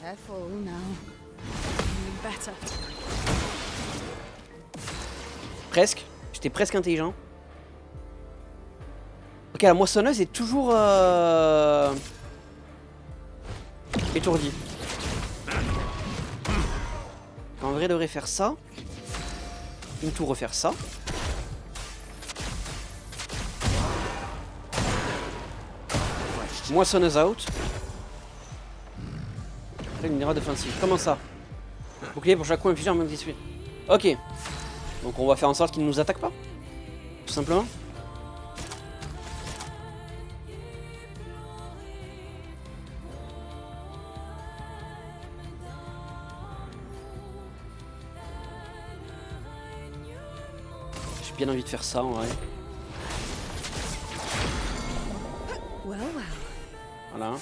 Careful now. Feeling better. Presque. J'étais presque intelligent. Ok, la moissonneuse est toujours étourdie. En vrai, devrait faire ça. Une tour refaire ça. Moissonneuse out. Après, une erreur défensive. Comment ça? Bouclier pour chaque coup infligé en même d'essuie. Ok. Donc on va faire en sorte qu'il ne nous attaque pas. Tout simplement. J'ai bien envie de faire ça en vrai. Well, well. Voilà.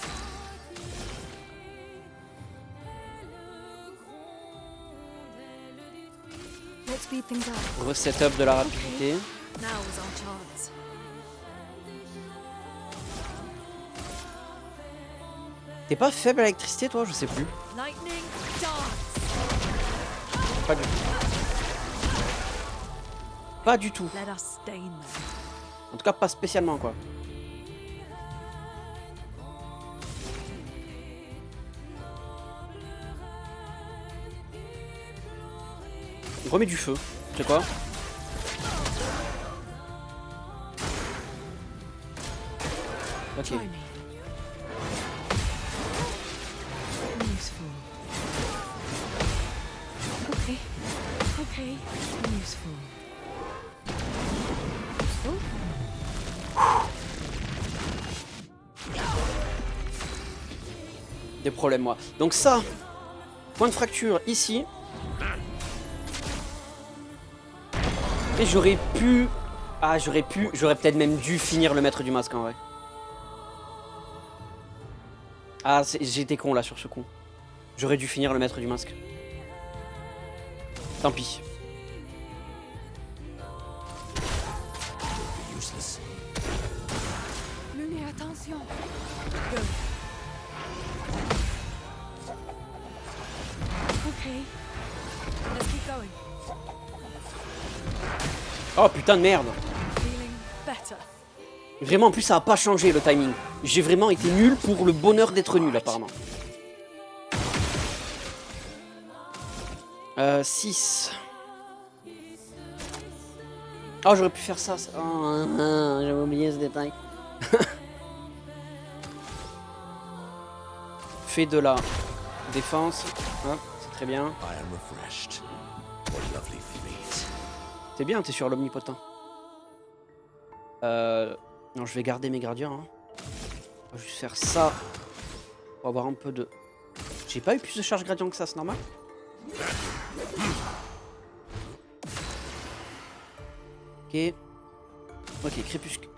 Let's speed things up. Resetup de la rapidité. Now is our chance. T'es pas faible à l'électricité toi? Je sais plus. Lightning dance. Pas du tout. Pas du tout. Let us stain them. En tout cas pas spécialement quoi. On remet du feu. Tu sais quoi? Ok. Try me. Useful. Okay. Okay. Useful. Useful? Des problèmes moi. Donc ça, point de fracture ici. Et j'aurais pu... Ah j'aurais peut-être même dû finir le maître du masque en vrai. Ah j'étais con là sur ce coup. J'aurais dû finir le maître du masque. Tant pis. Useless. Luné, attention. Go. Okay. Let's keep going. Oh putain de merde. Feeling better. Vraiment en plus ça a pas changé le timing. J'ai vraiment été nul pour le bonheur d'être nul apparemment. 6. Oh j'aurais pu faire ça. Oh, j'avais oublié ce détail. Fais de la défense. Hop, c'est très bien. I am refreshed. What lovely feet. C'est bien, t'es sur l'omnipotent. Non, je vais garder mes gradients. Hein. On va juste faire ça pour avoir un peu de J'ai pas eu plus de charge gradient que ça, c'est normal? Ok. Ok,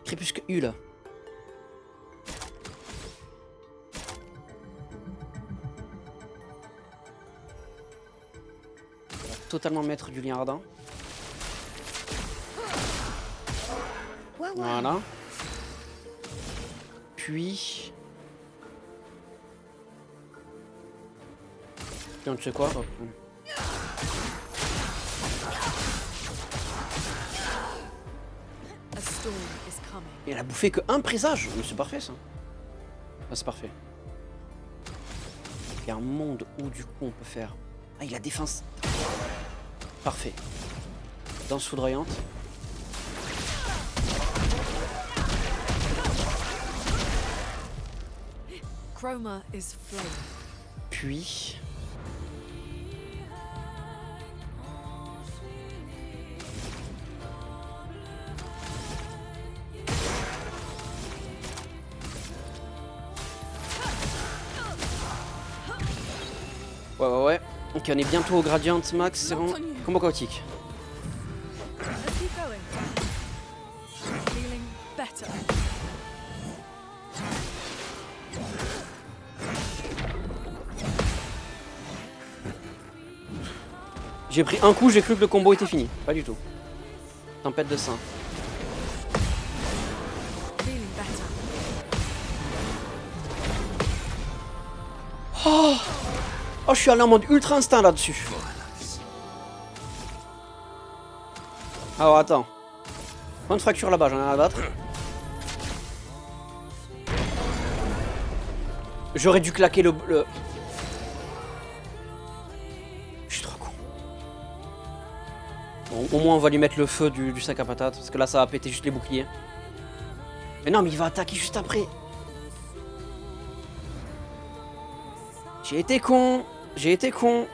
crépusque U là. On va totalement mettre du lien ardent. Voilà. Puis... Tiens, tu sais quoi? A storm is coming. Et elle a bouffé que un présage. Mais c'est parfait ça. Ah, c'est parfait. Il y a un monde où du coup on peut faire... Ah, il a défense. Parfait. Danse foudroyante. Chroma is flowing. Puis... Ouais. Ok, on est bientôt au gradient max, c'est bon. Combo chaotique. Let's keep going. Feeling better. J'ai pris un coup, j'ai cru que le combo était fini. Pas du tout. Tempête de sang. Feeling better. Oh, je suis allé en mode ultra instinct là-dessus. Alors attends. Point de fracture là-bas, j'en ai rien à battre. J'aurais dû claquer le... Je suis trop con. Bon, au moins on va lui mettre le feu du sac à patates. Parce que là ça va péter juste les boucliers. Mais non, mais il va attaquer juste après. J'ai été con. J'ai été con.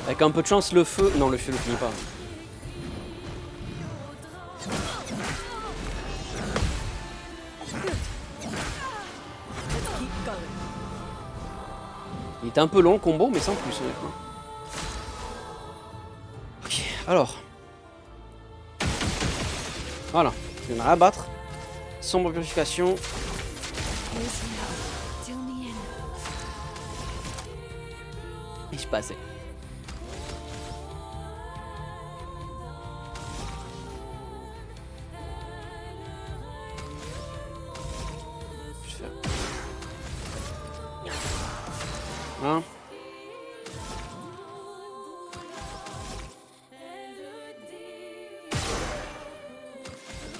Avec un peu de chance, le feu... Non, le feu le finit pas. Let's keep going. Il était un peu long, combo, mais sans plus, honnêtement. Ok, alors. Voilà, il y en a à battre. Sombre purification. Here's now. Till the end. Et je passais. Je fais... Hein?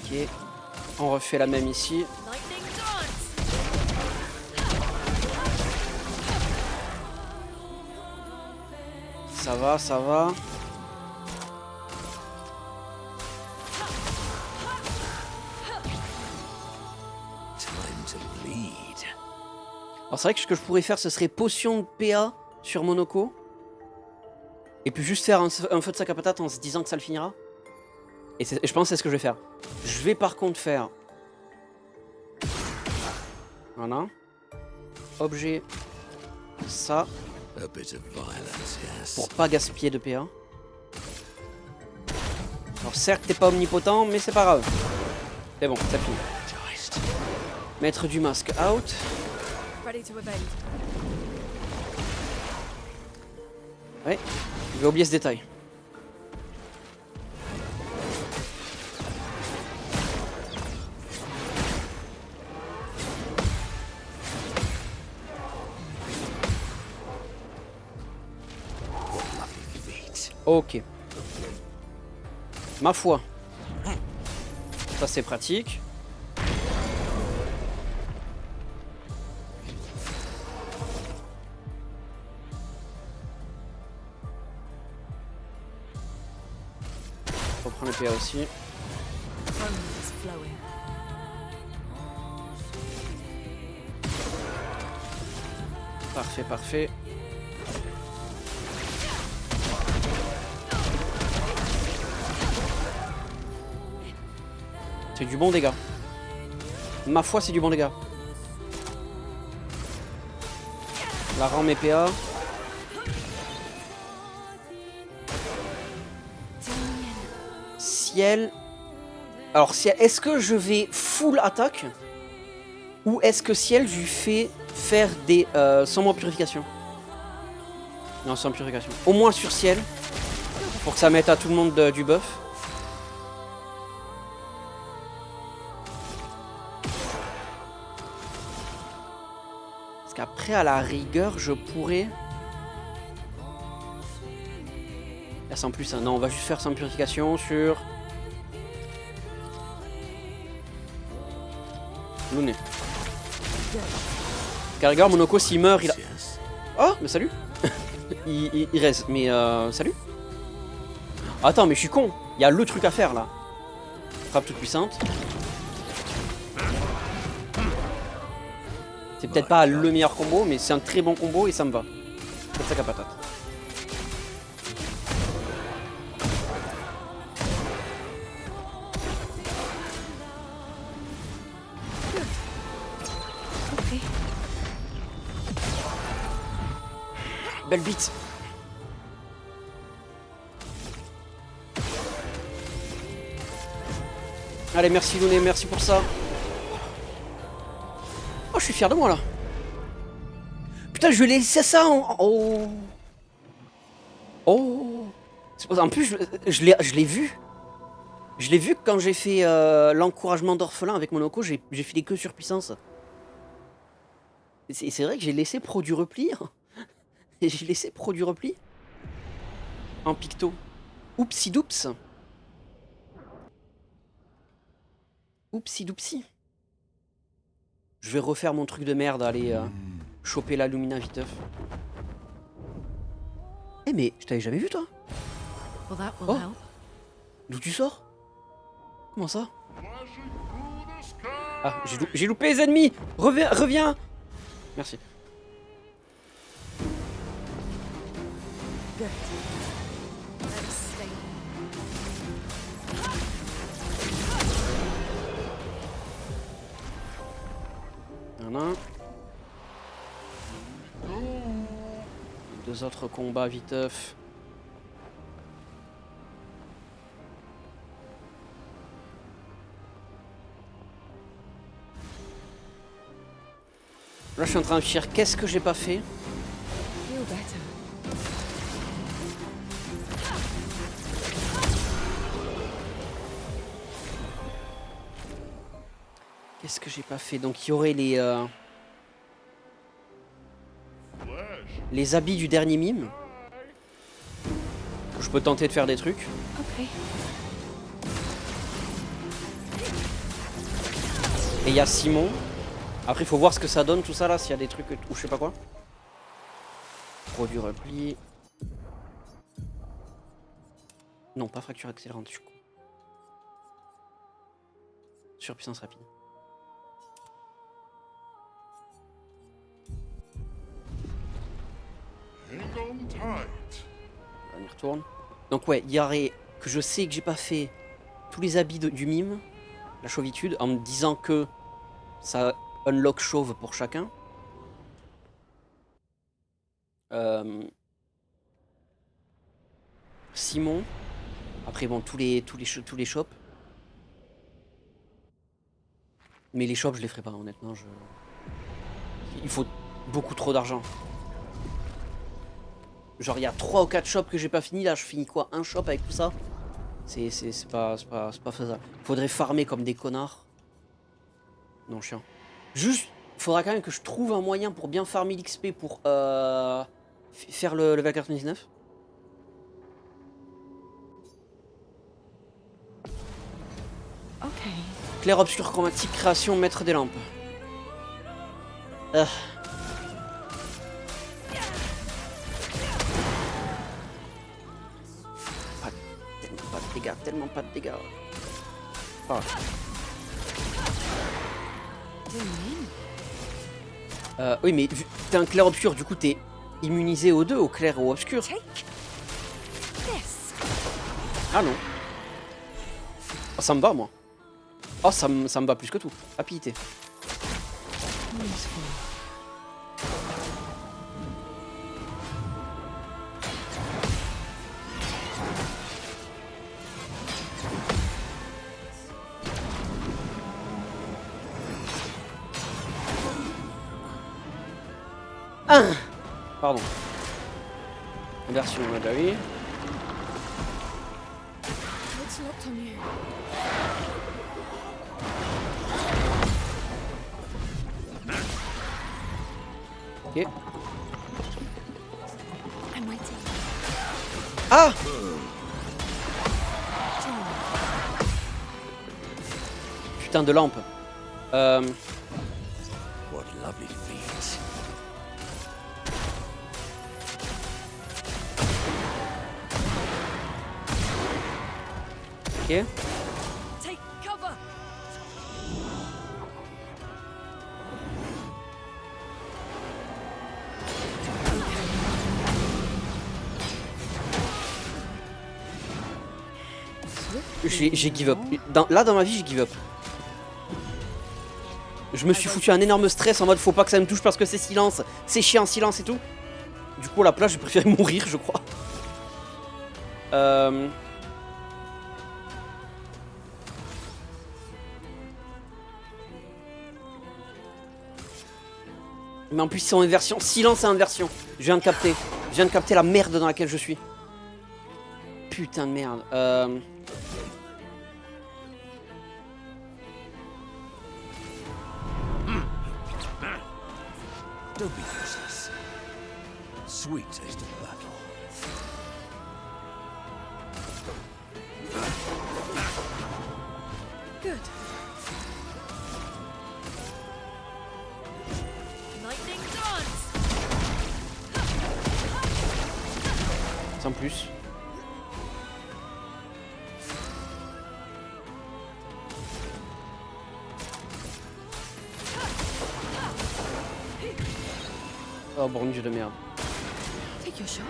Ok. On refait la même ici. Lightning dance. Ça va, ça va. Time to bleed. Alors c'est vrai que ce que je pourrais faire, ce serait potion de PA sur Monoko. Et puis juste faire un feu de sac à patate en se disant que ça le finira. Et je pense que c'est ce que je vais faire. Je vais par contre faire... Voilà. Objet. Ça. A bit of violence, yes. Pour pas gaspiller de PA. Alors certes t'es pas omnipotent, mais c'est pas grave. C'est bon, ça finit. Just Mettre du masque out. Ready to evade. Ouais, je vais oublier ce détail. Ok. Ma foi. Ça c'est pratique. On reprend le PA aussi. Chroma is flowing. Parfait, parfait. C'est du bon dégât. Ma foi, c'est du bon dégât. La rame épée. Ciel. Alors, ciel, est-ce que je vais full attaque? Ou est-ce que ciel, je lui fais faire des sans purification? Non, sans purification. Au moins sur ciel. Pour que ça mette à tout le monde du buff. Parce qu'après, à la rigueur, je pourrais... Là, sans plus, hein. Non, on va juste faire sans purification sur... Lune. Carragher, Monoko, s'il meurt, il a... Yes. Oh, mais salut. il reste, mais salut. Attends, mais je suis con. Il y a le truc à faire, là. Frappe toute puissante. C'est peut-être pas le meilleur combo, mais c'est un très bon combo et ça me va. C'est ça qu'à patate. Belle bite. Allez, merci Louné, merci pour ça. Oh, je suis fier de moi là. Putain, je vais laisser ça en... Oh. Oh. En plus, je l'ai vu. Je l'ai vu quand j'ai fait l'encouragement d'orphelin avec Monoko, j'ai filé que sur puissance. C'est vrai que j'ai laissé pro du repli. Et j'ai laissé pro du repli. En picto. Oupsi-doups. Oupsi-doupsi. Je vais refaire mon truc de merde, aller choper la Lumina viteuf. Eh mais je t'avais jamais vu toi. Well, that will Oh. help. D'où tu sors? Comment ça? Ah, j'ai loupé les ennemis. Reviens. Merci. Good. Let's stay. Il y en a un. Deux autres combats viteuf. Là, je suis en train de réfléchir. Qu'est-ce que j'ai pas fait? Feel better. Qu'est-ce que j'ai pas fait? Donc, il y aurait les habits du dernier mime. Je peux tenter de faire des trucs. Okay. Et il y a Simon. Après, il faut voir ce que ça donne, tout ça là, s'il y a des trucs ou je sais pas quoi. Produit repli. Non, pas fracture accélérante, je suis con. Surpuissance rapide. Hang on tight. On y retourne. Donc ouais, il y aurait que je sais que j'ai pas fait tous les habits du mime, la chauvitude, en me disant que ça unlock chauve pour chacun. Simon. Après bon, tous les shops. Mais les shops, je les ferai pas honnêtement. Il faut beaucoup trop d'argent. Genre il y a 3 ou 4 shops que j'ai pas fini, là je finis quoi? Un shop avec tout ça? C'est pas faisable. Faudrait farmer comme des connards. Non, chiant. Juste, faudra quand même que je trouve un moyen pour bien farmer l'XP pour faire le level 99. Okay. Clair obscur chromatique, création, maître des lampes. Ah. Pas de dégâts, tellement pas de dégâts. Ah. Oui, mais t'es un clair obscur, du coup t'es immunisé aux deux, au clair et au obscur. Take this. Ah non. Ah, ça me va, moi. Oh, ça me va plus que tout. Rapidité. Useful. Pardon. Inversion, on a déjà vu. It's locked on you. Ok. I'm waiting. Ah! Putain de lampe. What lovely feet. Ok. Take cover. J'ai give up. Là dans ma vie j'ai give up. Je me suis foutu un énorme stress en mode faut pas que ça me touche parce que c'est silence, c'est chiant silence et tout. Du coup à la place j'ai préféré mourir je crois. Mais en plus ils sont inversion, silence et inversion. Je viens de capter. Je viens de capter la merde dans laquelle je suis. Putain de merde. Don't be useless. Sweet taste of battle. Good. Lightning dance. Sans plus. Oh bon dieu de merde. Take your shot.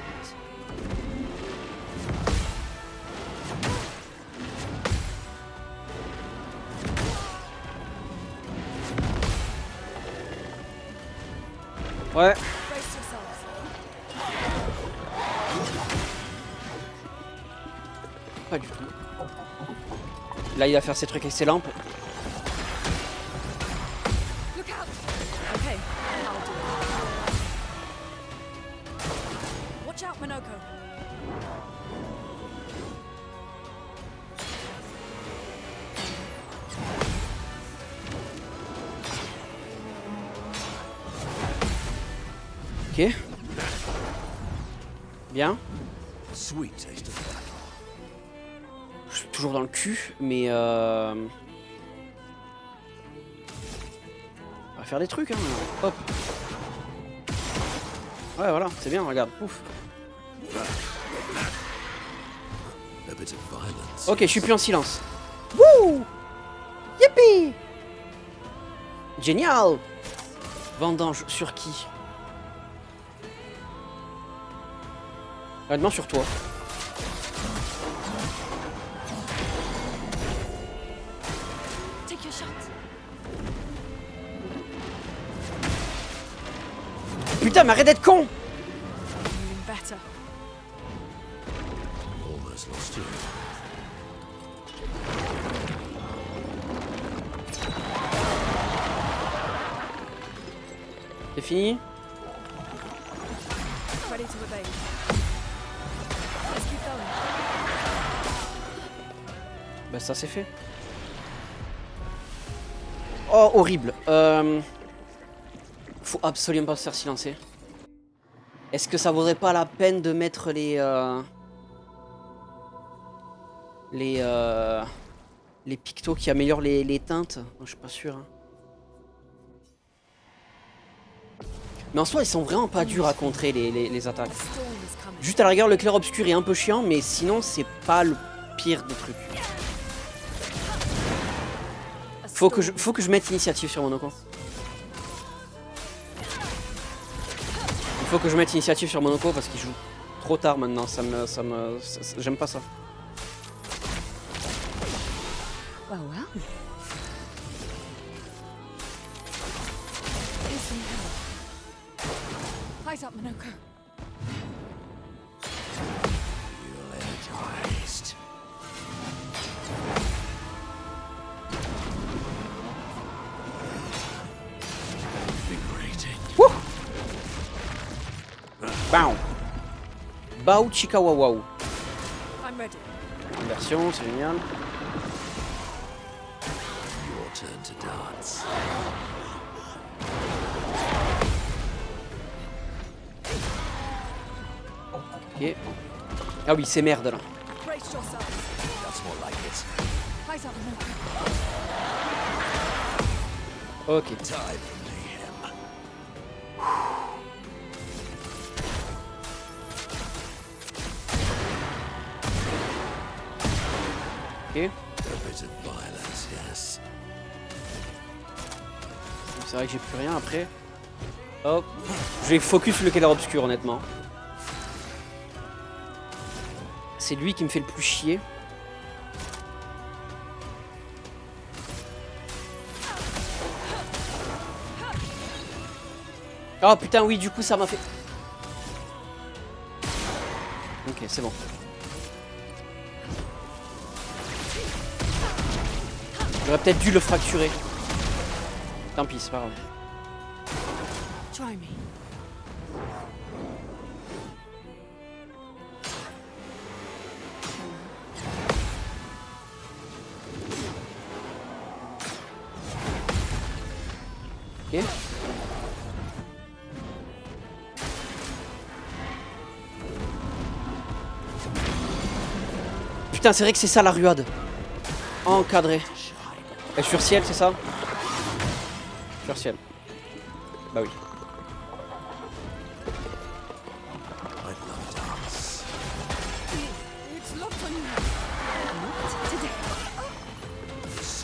Ouais. Brace yourselves. Pas du tout. Là il va faire ses trucs avec ses lampes. Look out. Okay. I'll do it. Watch out, Monoko. Ok. Bien. Sweet taste of battle. Je suis toujours dans le cul, mais on va faire des trucs, hein. Hop. Ouais, voilà, c'est bien, regarde. Ouf. A bit of violence. Ok, je suis plus en silence. Wouh! Yippee! Génial! Vendange sur qui? Maintenant sur toi. Take your shot. Putain, mais arrête d'être con! Feeling better. Almost lost you. C'est fini? Ready to obey. Let's keep going. Bah ça c'est fait. Oh horrible. Faut absolument pas se faire silencer. Est-ce que ça vaudrait pas la peine de mettre les pictos qui améliorent les teintes? Je suis pas sûr. Hein. Mais en soi ils sont vraiment pas durs à contrer les attaques. A storm is coming. Juste à la rigueur le clair obscur est un peu chiant mais sinon c'est pas le pire des trucs. A Faut que storm je mette initiative sur Monoko. Il faut que je mette initiative sur Monoko parce qu'il joue trop tard maintenant. J'aime pas ça. Well, well. Eyes up, Minoko. Feel energized. Invigorating. Bam. Bao Chika Wow Wow. I'm ready. Inversion, c'est génial. Your turn to dance. Ok. Ah oui, c'est merde là. Brace yourself. That's more like it. Eyes up, Minoko. Ok. Time for mayhem. Ok. A bit of violence, yes. C'est vrai que j'ai plus rien après. Hop. Je vais focus le Keller Obscur honnêtement. C'est lui qui me fait le plus chier. Oh putain oui, du coup ça m'a fait... Ok, c'est bon. J'aurais peut-être dû le fracturer. Tant pis, c'est pas grave. Try me. Ok. Putain, c'est vrai que c'est ça la ruade. Encadré. Et sur ciel, c'est ça? Sur ciel. Bah oui. I'd love to dance. It's locked on you. Not today.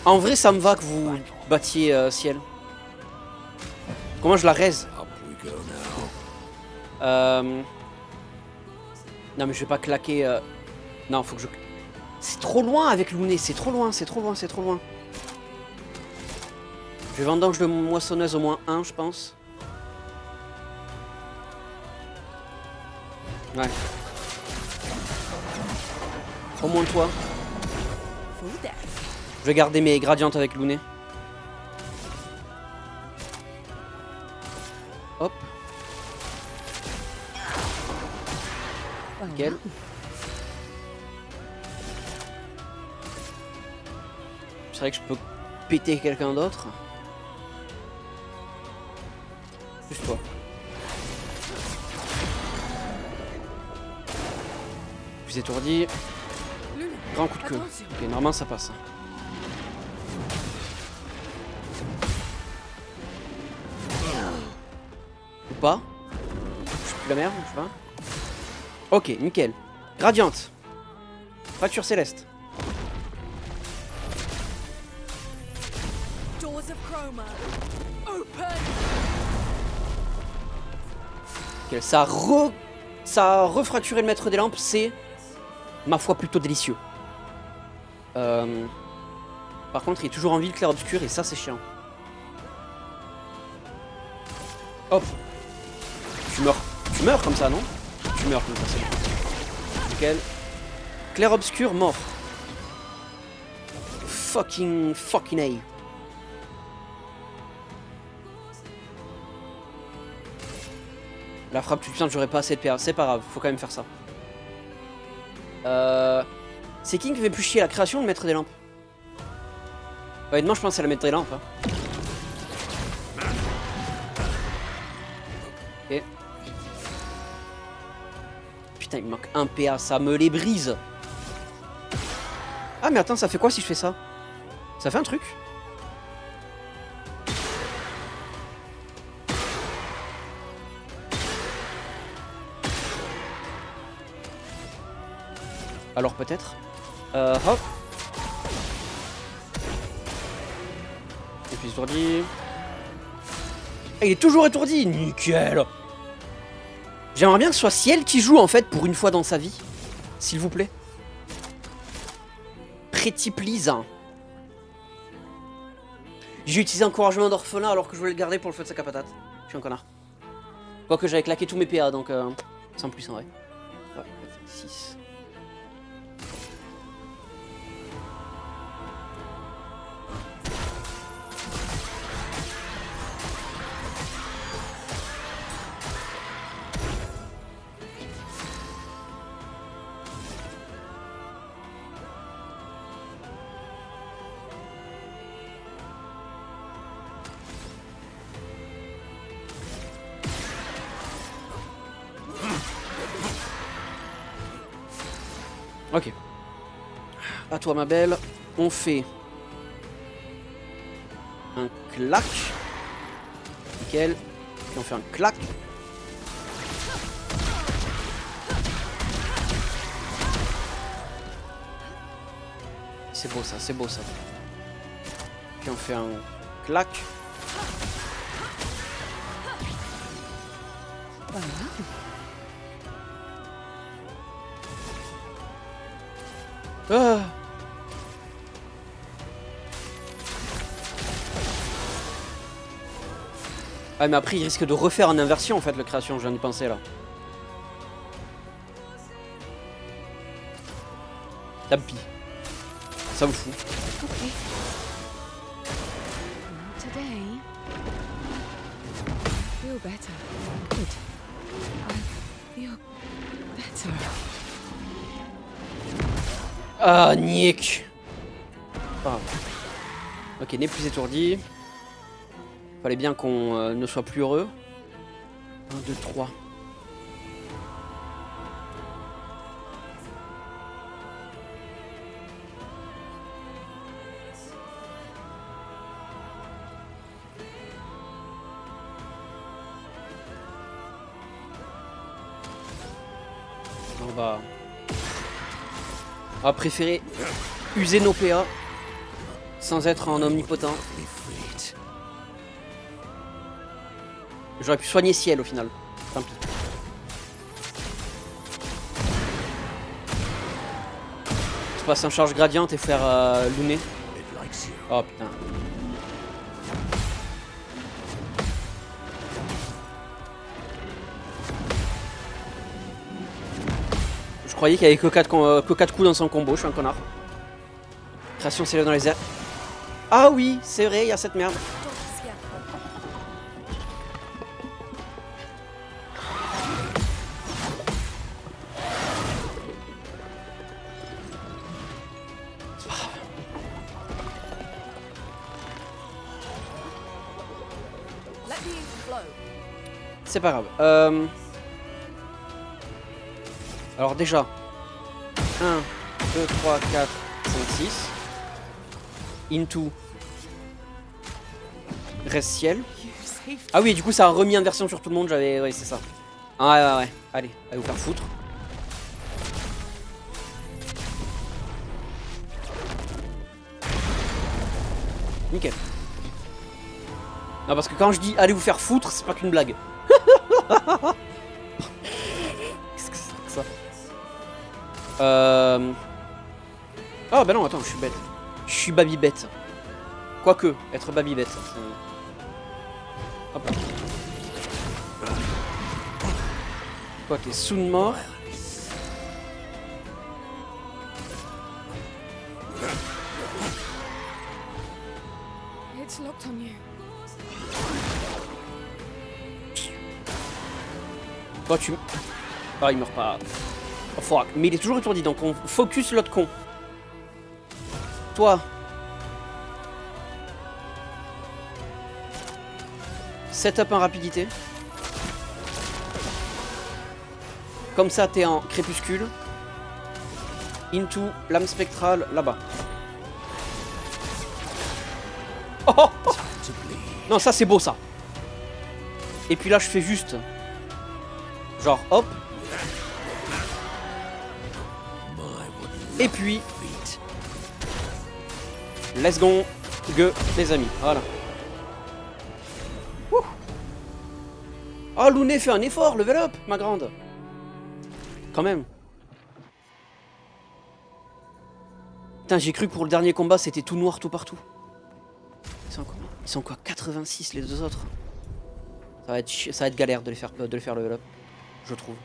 En vrai, ça me va que vous battiez ciel. Comment je la raise? Up we go now. Non mais je vais pas claquer. Non, faut que je... C'est trop loin avec Louné, c'est trop loin, c'est trop loin, c'est trop loin. Je vais vendange de moissonneuse au moins un, je pense. Ouais. Au moins toi. Full death. Je vais garder mes gradientes avec Louné. Hop. Nickel. C'est vrai que je peux péter quelqu'un d'autre. Juste toi. Plus étourdi. Luna, Grand coup de queue. attention. Ok, normalement ça passe. Ou pas. Je suis plus la merde, je sais pas. Ok, nickel. Gradiente. Fracture céleste. Doors of Chroma. Open. Ok, ça a refracturé le maître des lampes, c'est, ma foi, plutôt délicieux. Par contre, il est toujours en vie le clair obscur et ça, c'est chiant. Hop. Tu meurs. Tu meurs comme ça, non? Tu meurs comme ça, c'est bon. Nickel. Clair obscur, mort. Fucking A. La frappe plus puissante, j'aurais pas assez de PA. C'est pas grave, faut quand même faire ça. C'est qui fait plus chier, la création ou le maître des lampes? Honnêtement, je pense que c'est le maître des lampes. Hein. Ok. Putain, il me manque un PA, ça me les brise. Ah, mais attends, ça fait quoi si je fais ça? Ça fait un truc. Alors peut-être. Hop. Et puis étourdi. Ah, il est toujours étourdi. Nickel. J'aimerais bien que ce soit Ciel qui joue en fait pour une fois dans sa vie. S'il vous plaît. Pretty please. J'ai utilisé encouragement d'orphelin alors que je voulais le garder pour le feu de sac à patate. Je suis un connard. Quoique j'avais claqué tous mes PA, donc sans plus en vrai. 3, 4, 5, 6. Ok. À toi ma belle. On fait un clac. Nickel. Puis on fait un clac. C'est beau ça, c'est beau ça. Puis on fait un clac. Ah. Ah mais après il risque de refaire en inversion en fait la création, je viens d'y penser là. Tant pis. Ça me fout. Okay. Today, I feel better. Good. I feel better. Ah nique. Ah. Ok, n'est plus étourdi. Fallait bien qu'on ne soit plus heureux. 1, 2, 3. On va préférer user nos PA sans être en omnipotent. J'aurais pu soigner ciel au final. Tant pis. Je passe en charge gradiente et faire Luné. Oh putain. Je croyais qu'il y avait que 4 coups dans son combo, je suis un connard. Création s'élève dans les airs. Ah oui, c'est vrai, il y a cette merde. C'est pas grave. Alors déjà, 1, 2, 3, 4, 5, 6. Into. Reste ciel. Ah oui, du coup ça a remis inversion sur tout le monde, j'avais... Ouais, c'est ça. Ah ouais. Allez vous faire foutre. Nickel. Non, parce que quand je dis allez vous faire foutre, c'est pas qu'une blague. Qu'est-ce que c'est que ça? Oh bah non, attends, je suis bête. Je suis babybette. Quoique, être babybette. Hop là. Quoi, t'es soon mort? It's locked on you. Toi tu... Ah il meurt pas. Oh fuck. Mais il est toujours étourdi donc on focus l'autre con. Toi. Setup en rapidité. Comme ça t'es en crépuscule. Into lame spectrale là-bas. Oh, oh. Non ça c'est beau ça. Et puis là je fais juste... Genre hop. Et puis let's go les amis. Voilà. Oh Luné fait un effort, level up ma grande. Quand même. Putain j'ai cru que pour le dernier combat c'était tout noir tout partout. Ils sont quoi 86 les deux autres. Ça va être galère de le faire level up, je trouve.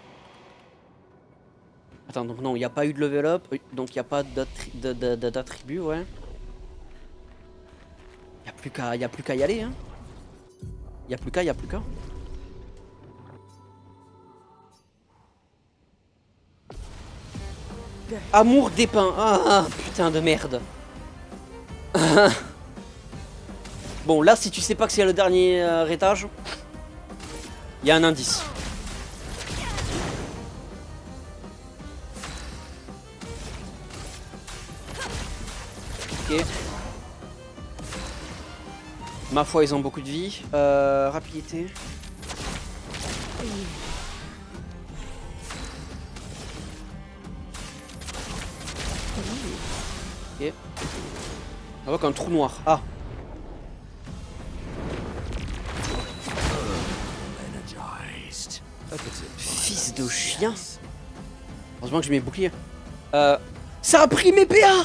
Attends, donc non, il n'y a pas eu de level up, donc il n'y a pas d'attribut, ouais. Il n'y a plus qu'à y aller, hein. Il n'y a plus qu'à. Amour dépeint. Ah, putain de merde. Bon, là, si tu sais pas que c'est le dernier étage, il y a un indice. Ok. Ma foi, ils ont beaucoup de vie. Rapidité. Ok. On voit qu'un trou noir. Ah. Fils de chien. Heureusement que j'ai mes boucliers. Ça a pris mes PA.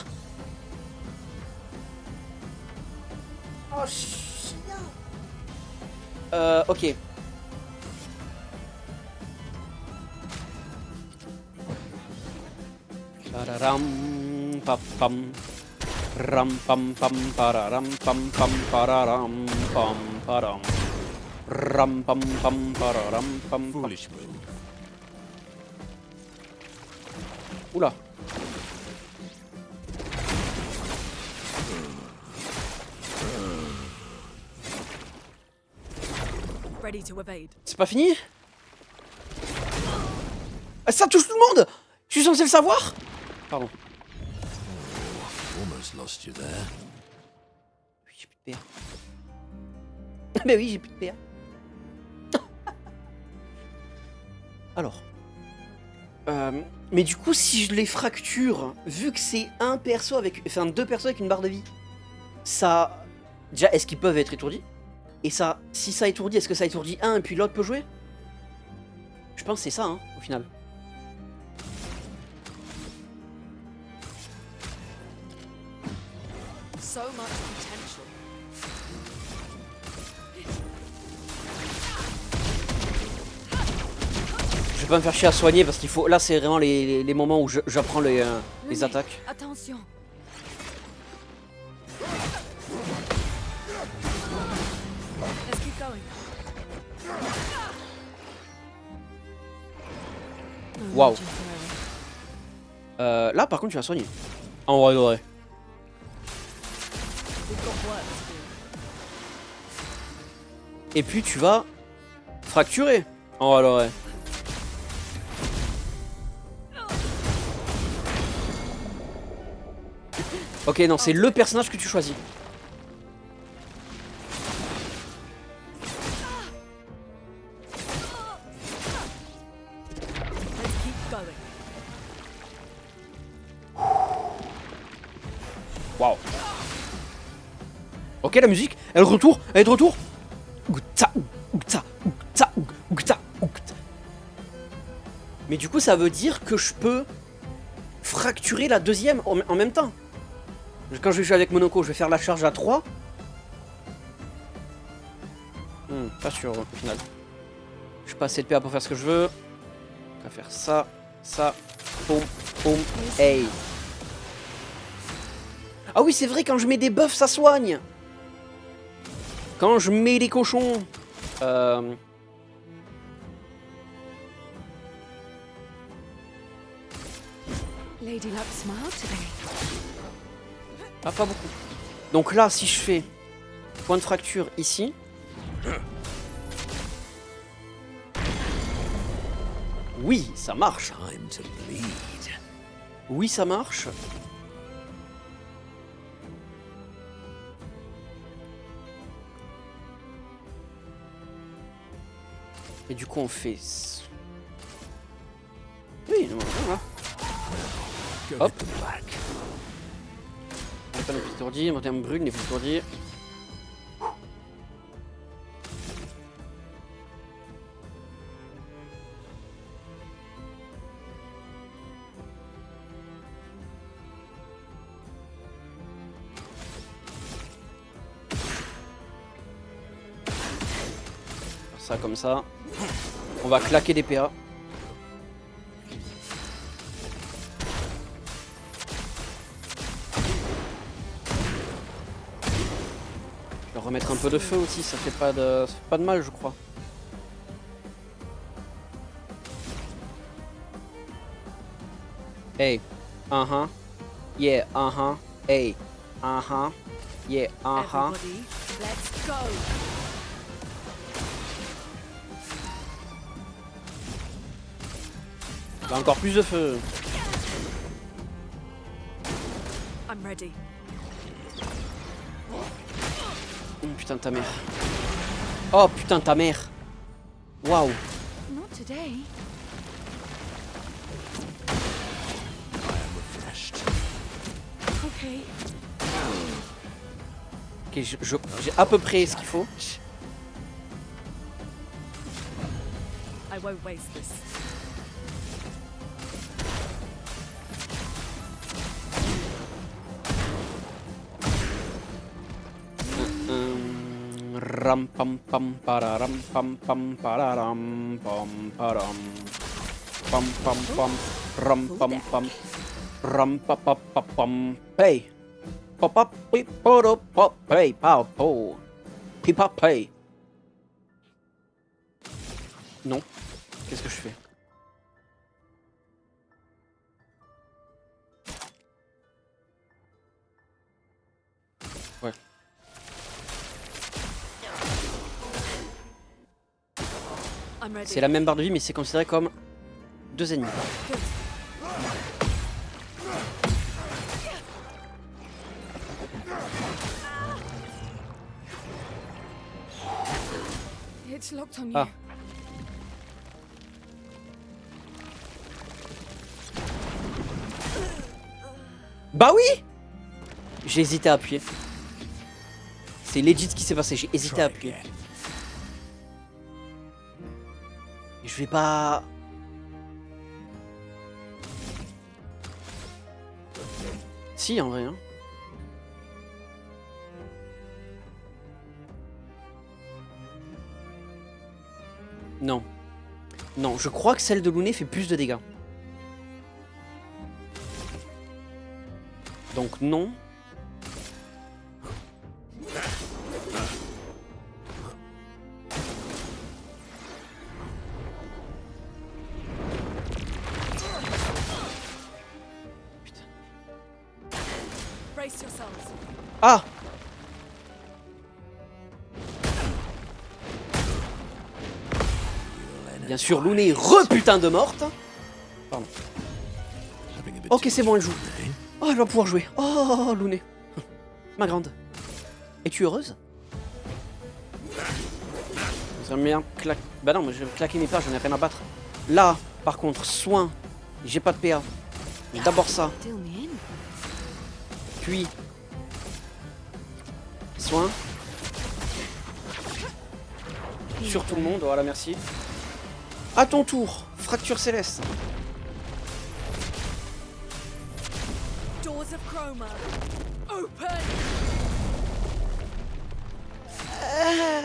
Oh chien. Ok. Pararam pam pam. Ram pam pam pararam pam pam pararam pam param. Ram pam pam pararam pam pam. Foolish move. Oula. Ready to evade. C'est pas fini? Ah, ça touche tout le monde! Je suis censé le savoir? Pardon. Almost lost you there. Oui, j'ai plus de PA. Mais oui, j'ai plus de PA. Alors. Mais du coup, si je les fracture, vu que c'est un perso avec. Enfin, deux persos avec une barre de vie, ça. Déjà, est-ce qu'ils peuvent être étourdis? Et ça, si ça étourdit, est-ce que ça étourdit un et puis l'autre peut jouer? Je pense que c'est ça, hein, au final. So much potential. Je vais pas me faire chier à soigner parce qu'il faut. Là, c'est vraiment les moments où j'apprends les attaques. Attention. Let's keep going. Waouh. Là, par contre, tu vas soigner. En vrai, ouais. We've got work to do. Et puis, tu vas fracturer. En vrai, ouais. Ok, non, c'est le personnage que tu choisis. Let's keep going. Waouh. Ok, la musique, elle est de retour. Mais du coup, ça veut dire que je peux fracturer la deuxième en même temps. Quand je vais jouer avec Monoko, je vais faire la charge à 3. Pas sûr au final. Je suis pas assez de PA pour faire ce que je veux. On va faire ça, ça, boum, boum, hey. Ah oui, c'est vrai, quand je mets des buffs, ça soigne. Quand je mets les cochons. Lady Luck smiled today. Ah, pas beaucoup. Donc là, si je fais point de fracture ici. Oui, ça marche. Time to bleed. Oui, ça marche. Et du coup, on fait... Oui, voilà. Go Hop. to black. On pas les plus étourdis, monter un brûle, les plus étourdis. ça comme ça. On va claquer des PA. Je vais remettre un peu de feu aussi, ça fait pas de mal je crois. Hey, yeah, hey, yeah, Everybody, let's go. Bah, encore plus de feu. I'm ready. Oh, putain de ta mère. Oh putain de ta mère. Waouh. Not today. Okay. Ok, j'ai à peu près ce qu'il faut. I won't waste this. Ram pam pam pararam pam pam pararam pam param pam pam pam ram pam pam ram pa pa pa pam pay pop up pop pop pay pow po pipa pay. Non, qu'est-ce que je fais? Ouais. I'm ready. C'est la même barre de vie mais c'est considéré comme 2 ennemis. It's locked on you. Ah. Bah oui! J'ai hésité à appuyer. C'est legit ce qui s'est passé, j'ai hésité à appuyer. Et je vais pas... Si, en vrai. Hein. Non. Non, je crois que celle de Luné fait plus de dégâts. Donc non. Putain. Brace yourselves. Ah! Bien sûr, Luné, re-putain de morte. Pardon. Ok, c'est bon, elle joue. Oh, elle va pouvoir jouer. Oh, Luné. Ma grande. Es-tu heureuse? J'aimerais bien claquer. Bah non, mais je vais claquer mes pas, j'en ai rien à battre. Là, par contre, soin. J'ai pas de PA. D'abord ça. Deal me in. Puis. Soin. Sur tout le monde, voilà, merci. À ton tour, fracture céleste. Doors of Chroma. Open.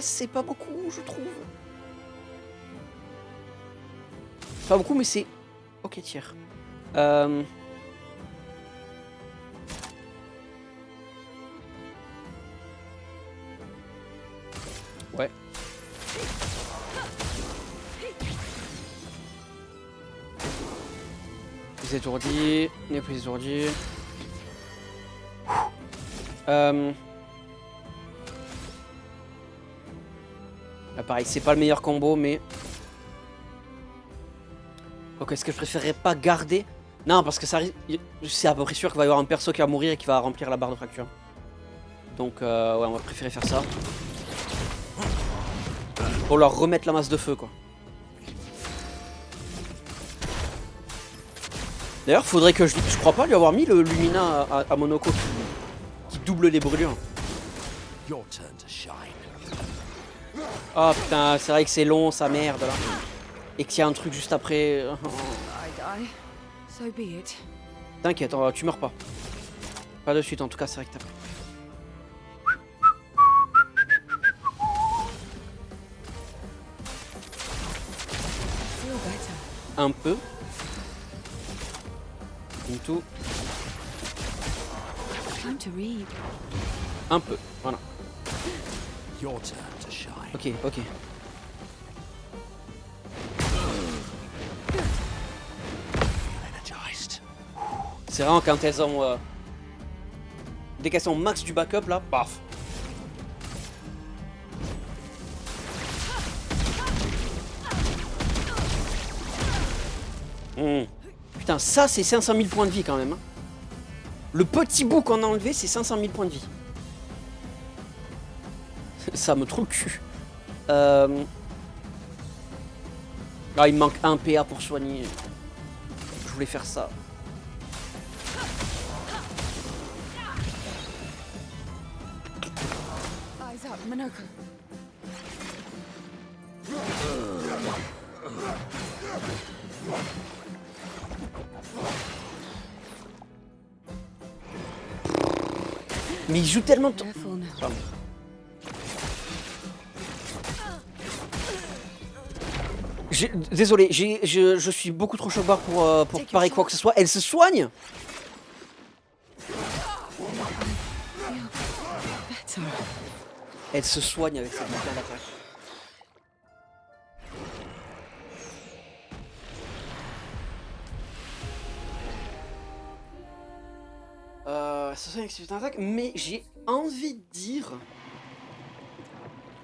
C'est pas beaucoup, je trouve. C'est pas beaucoup, mais c'est... Ok, tiers. Ouais. Prise étourdie. Prise étourdie. Là, pareil, c'est pas le meilleur combo, mais... Ok, est-ce que je préférerais pas garder? Non, parce que ça risque... C'est à peu près sûr qu'il va y avoir un perso qui va mourir et qui va remplir la barre de fracture. Donc, ouais, on va préférer faire ça. Pour leur remettre la masse de feu, quoi. D'ailleurs, faudrait que je crois pas lui avoir mis le Lumina à Monoko qui double les brûlures. Your turn to shine. Oh putain, c'est vrai que c'est long, ça merde là. Et qu'il y a un truc juste après. I die. So be it. T'inquiète, tu meurs pas. Pas de suite, en tout cas, c'est vrai que t'as... un peu. Tout. Time to read. Un peu, voilà. Your turn to shine. Ok, ok. Energized. C'est vraiment quand elles ont... dès qu'elles sont au max du backup là, paf. Putain, ça c'est 500 000 points de vie quand même. Hein. Le petit bout qu'on a enlevé, c'est 500 000 points de vie. Ça me trouve le cul. Ah, il me manque un PA pour soigner. Je voulais faire ça. Eyes up, Minoko. Mais il joue tellement de... Careful now. Pardon. Désolé, je suis beaucoup trop choc-barre pour parer quoi que ce soit. Elle se soigne. Better. Elle se soigne avec cette putain d'attaque. Ça soigne avec cette putain d'attaque, mais j'ai envie de dire...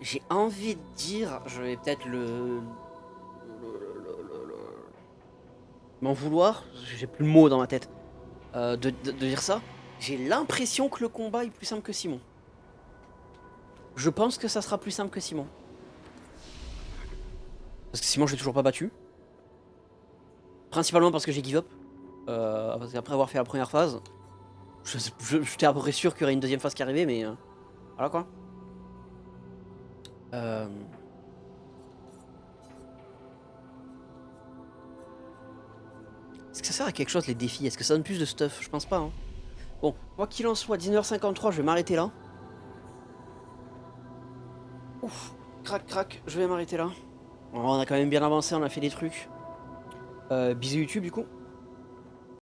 je vais peut-être m'en vouloir, j'ai plus le mot dans ma tête, de dire ça. J'ai l'impression que le combat est plus simple que Simon. Je pense que ça sera plus simple que Simon. Parce que Simon, je l'ai toujours pas battu. Principalement parce que j'ai give up. Parce qu'après avoir fait la première phase, j'étais à peu près sûr qu'il y aurait une deuxième phase qui arrivait, mais voilà quoi. Est-ce que ça sert à quelque chose les défis? Est-ce que ça donne plus de stuff? Je pense pas. Hein. Bon, quoi qu'il en soit, 19h53, je vais m'arrêter là. Ouf, crac crac, je vais m'arrêter là. Bon, on a quand même bien avancé, on a fait des trucs. Bisous YouTube du coup.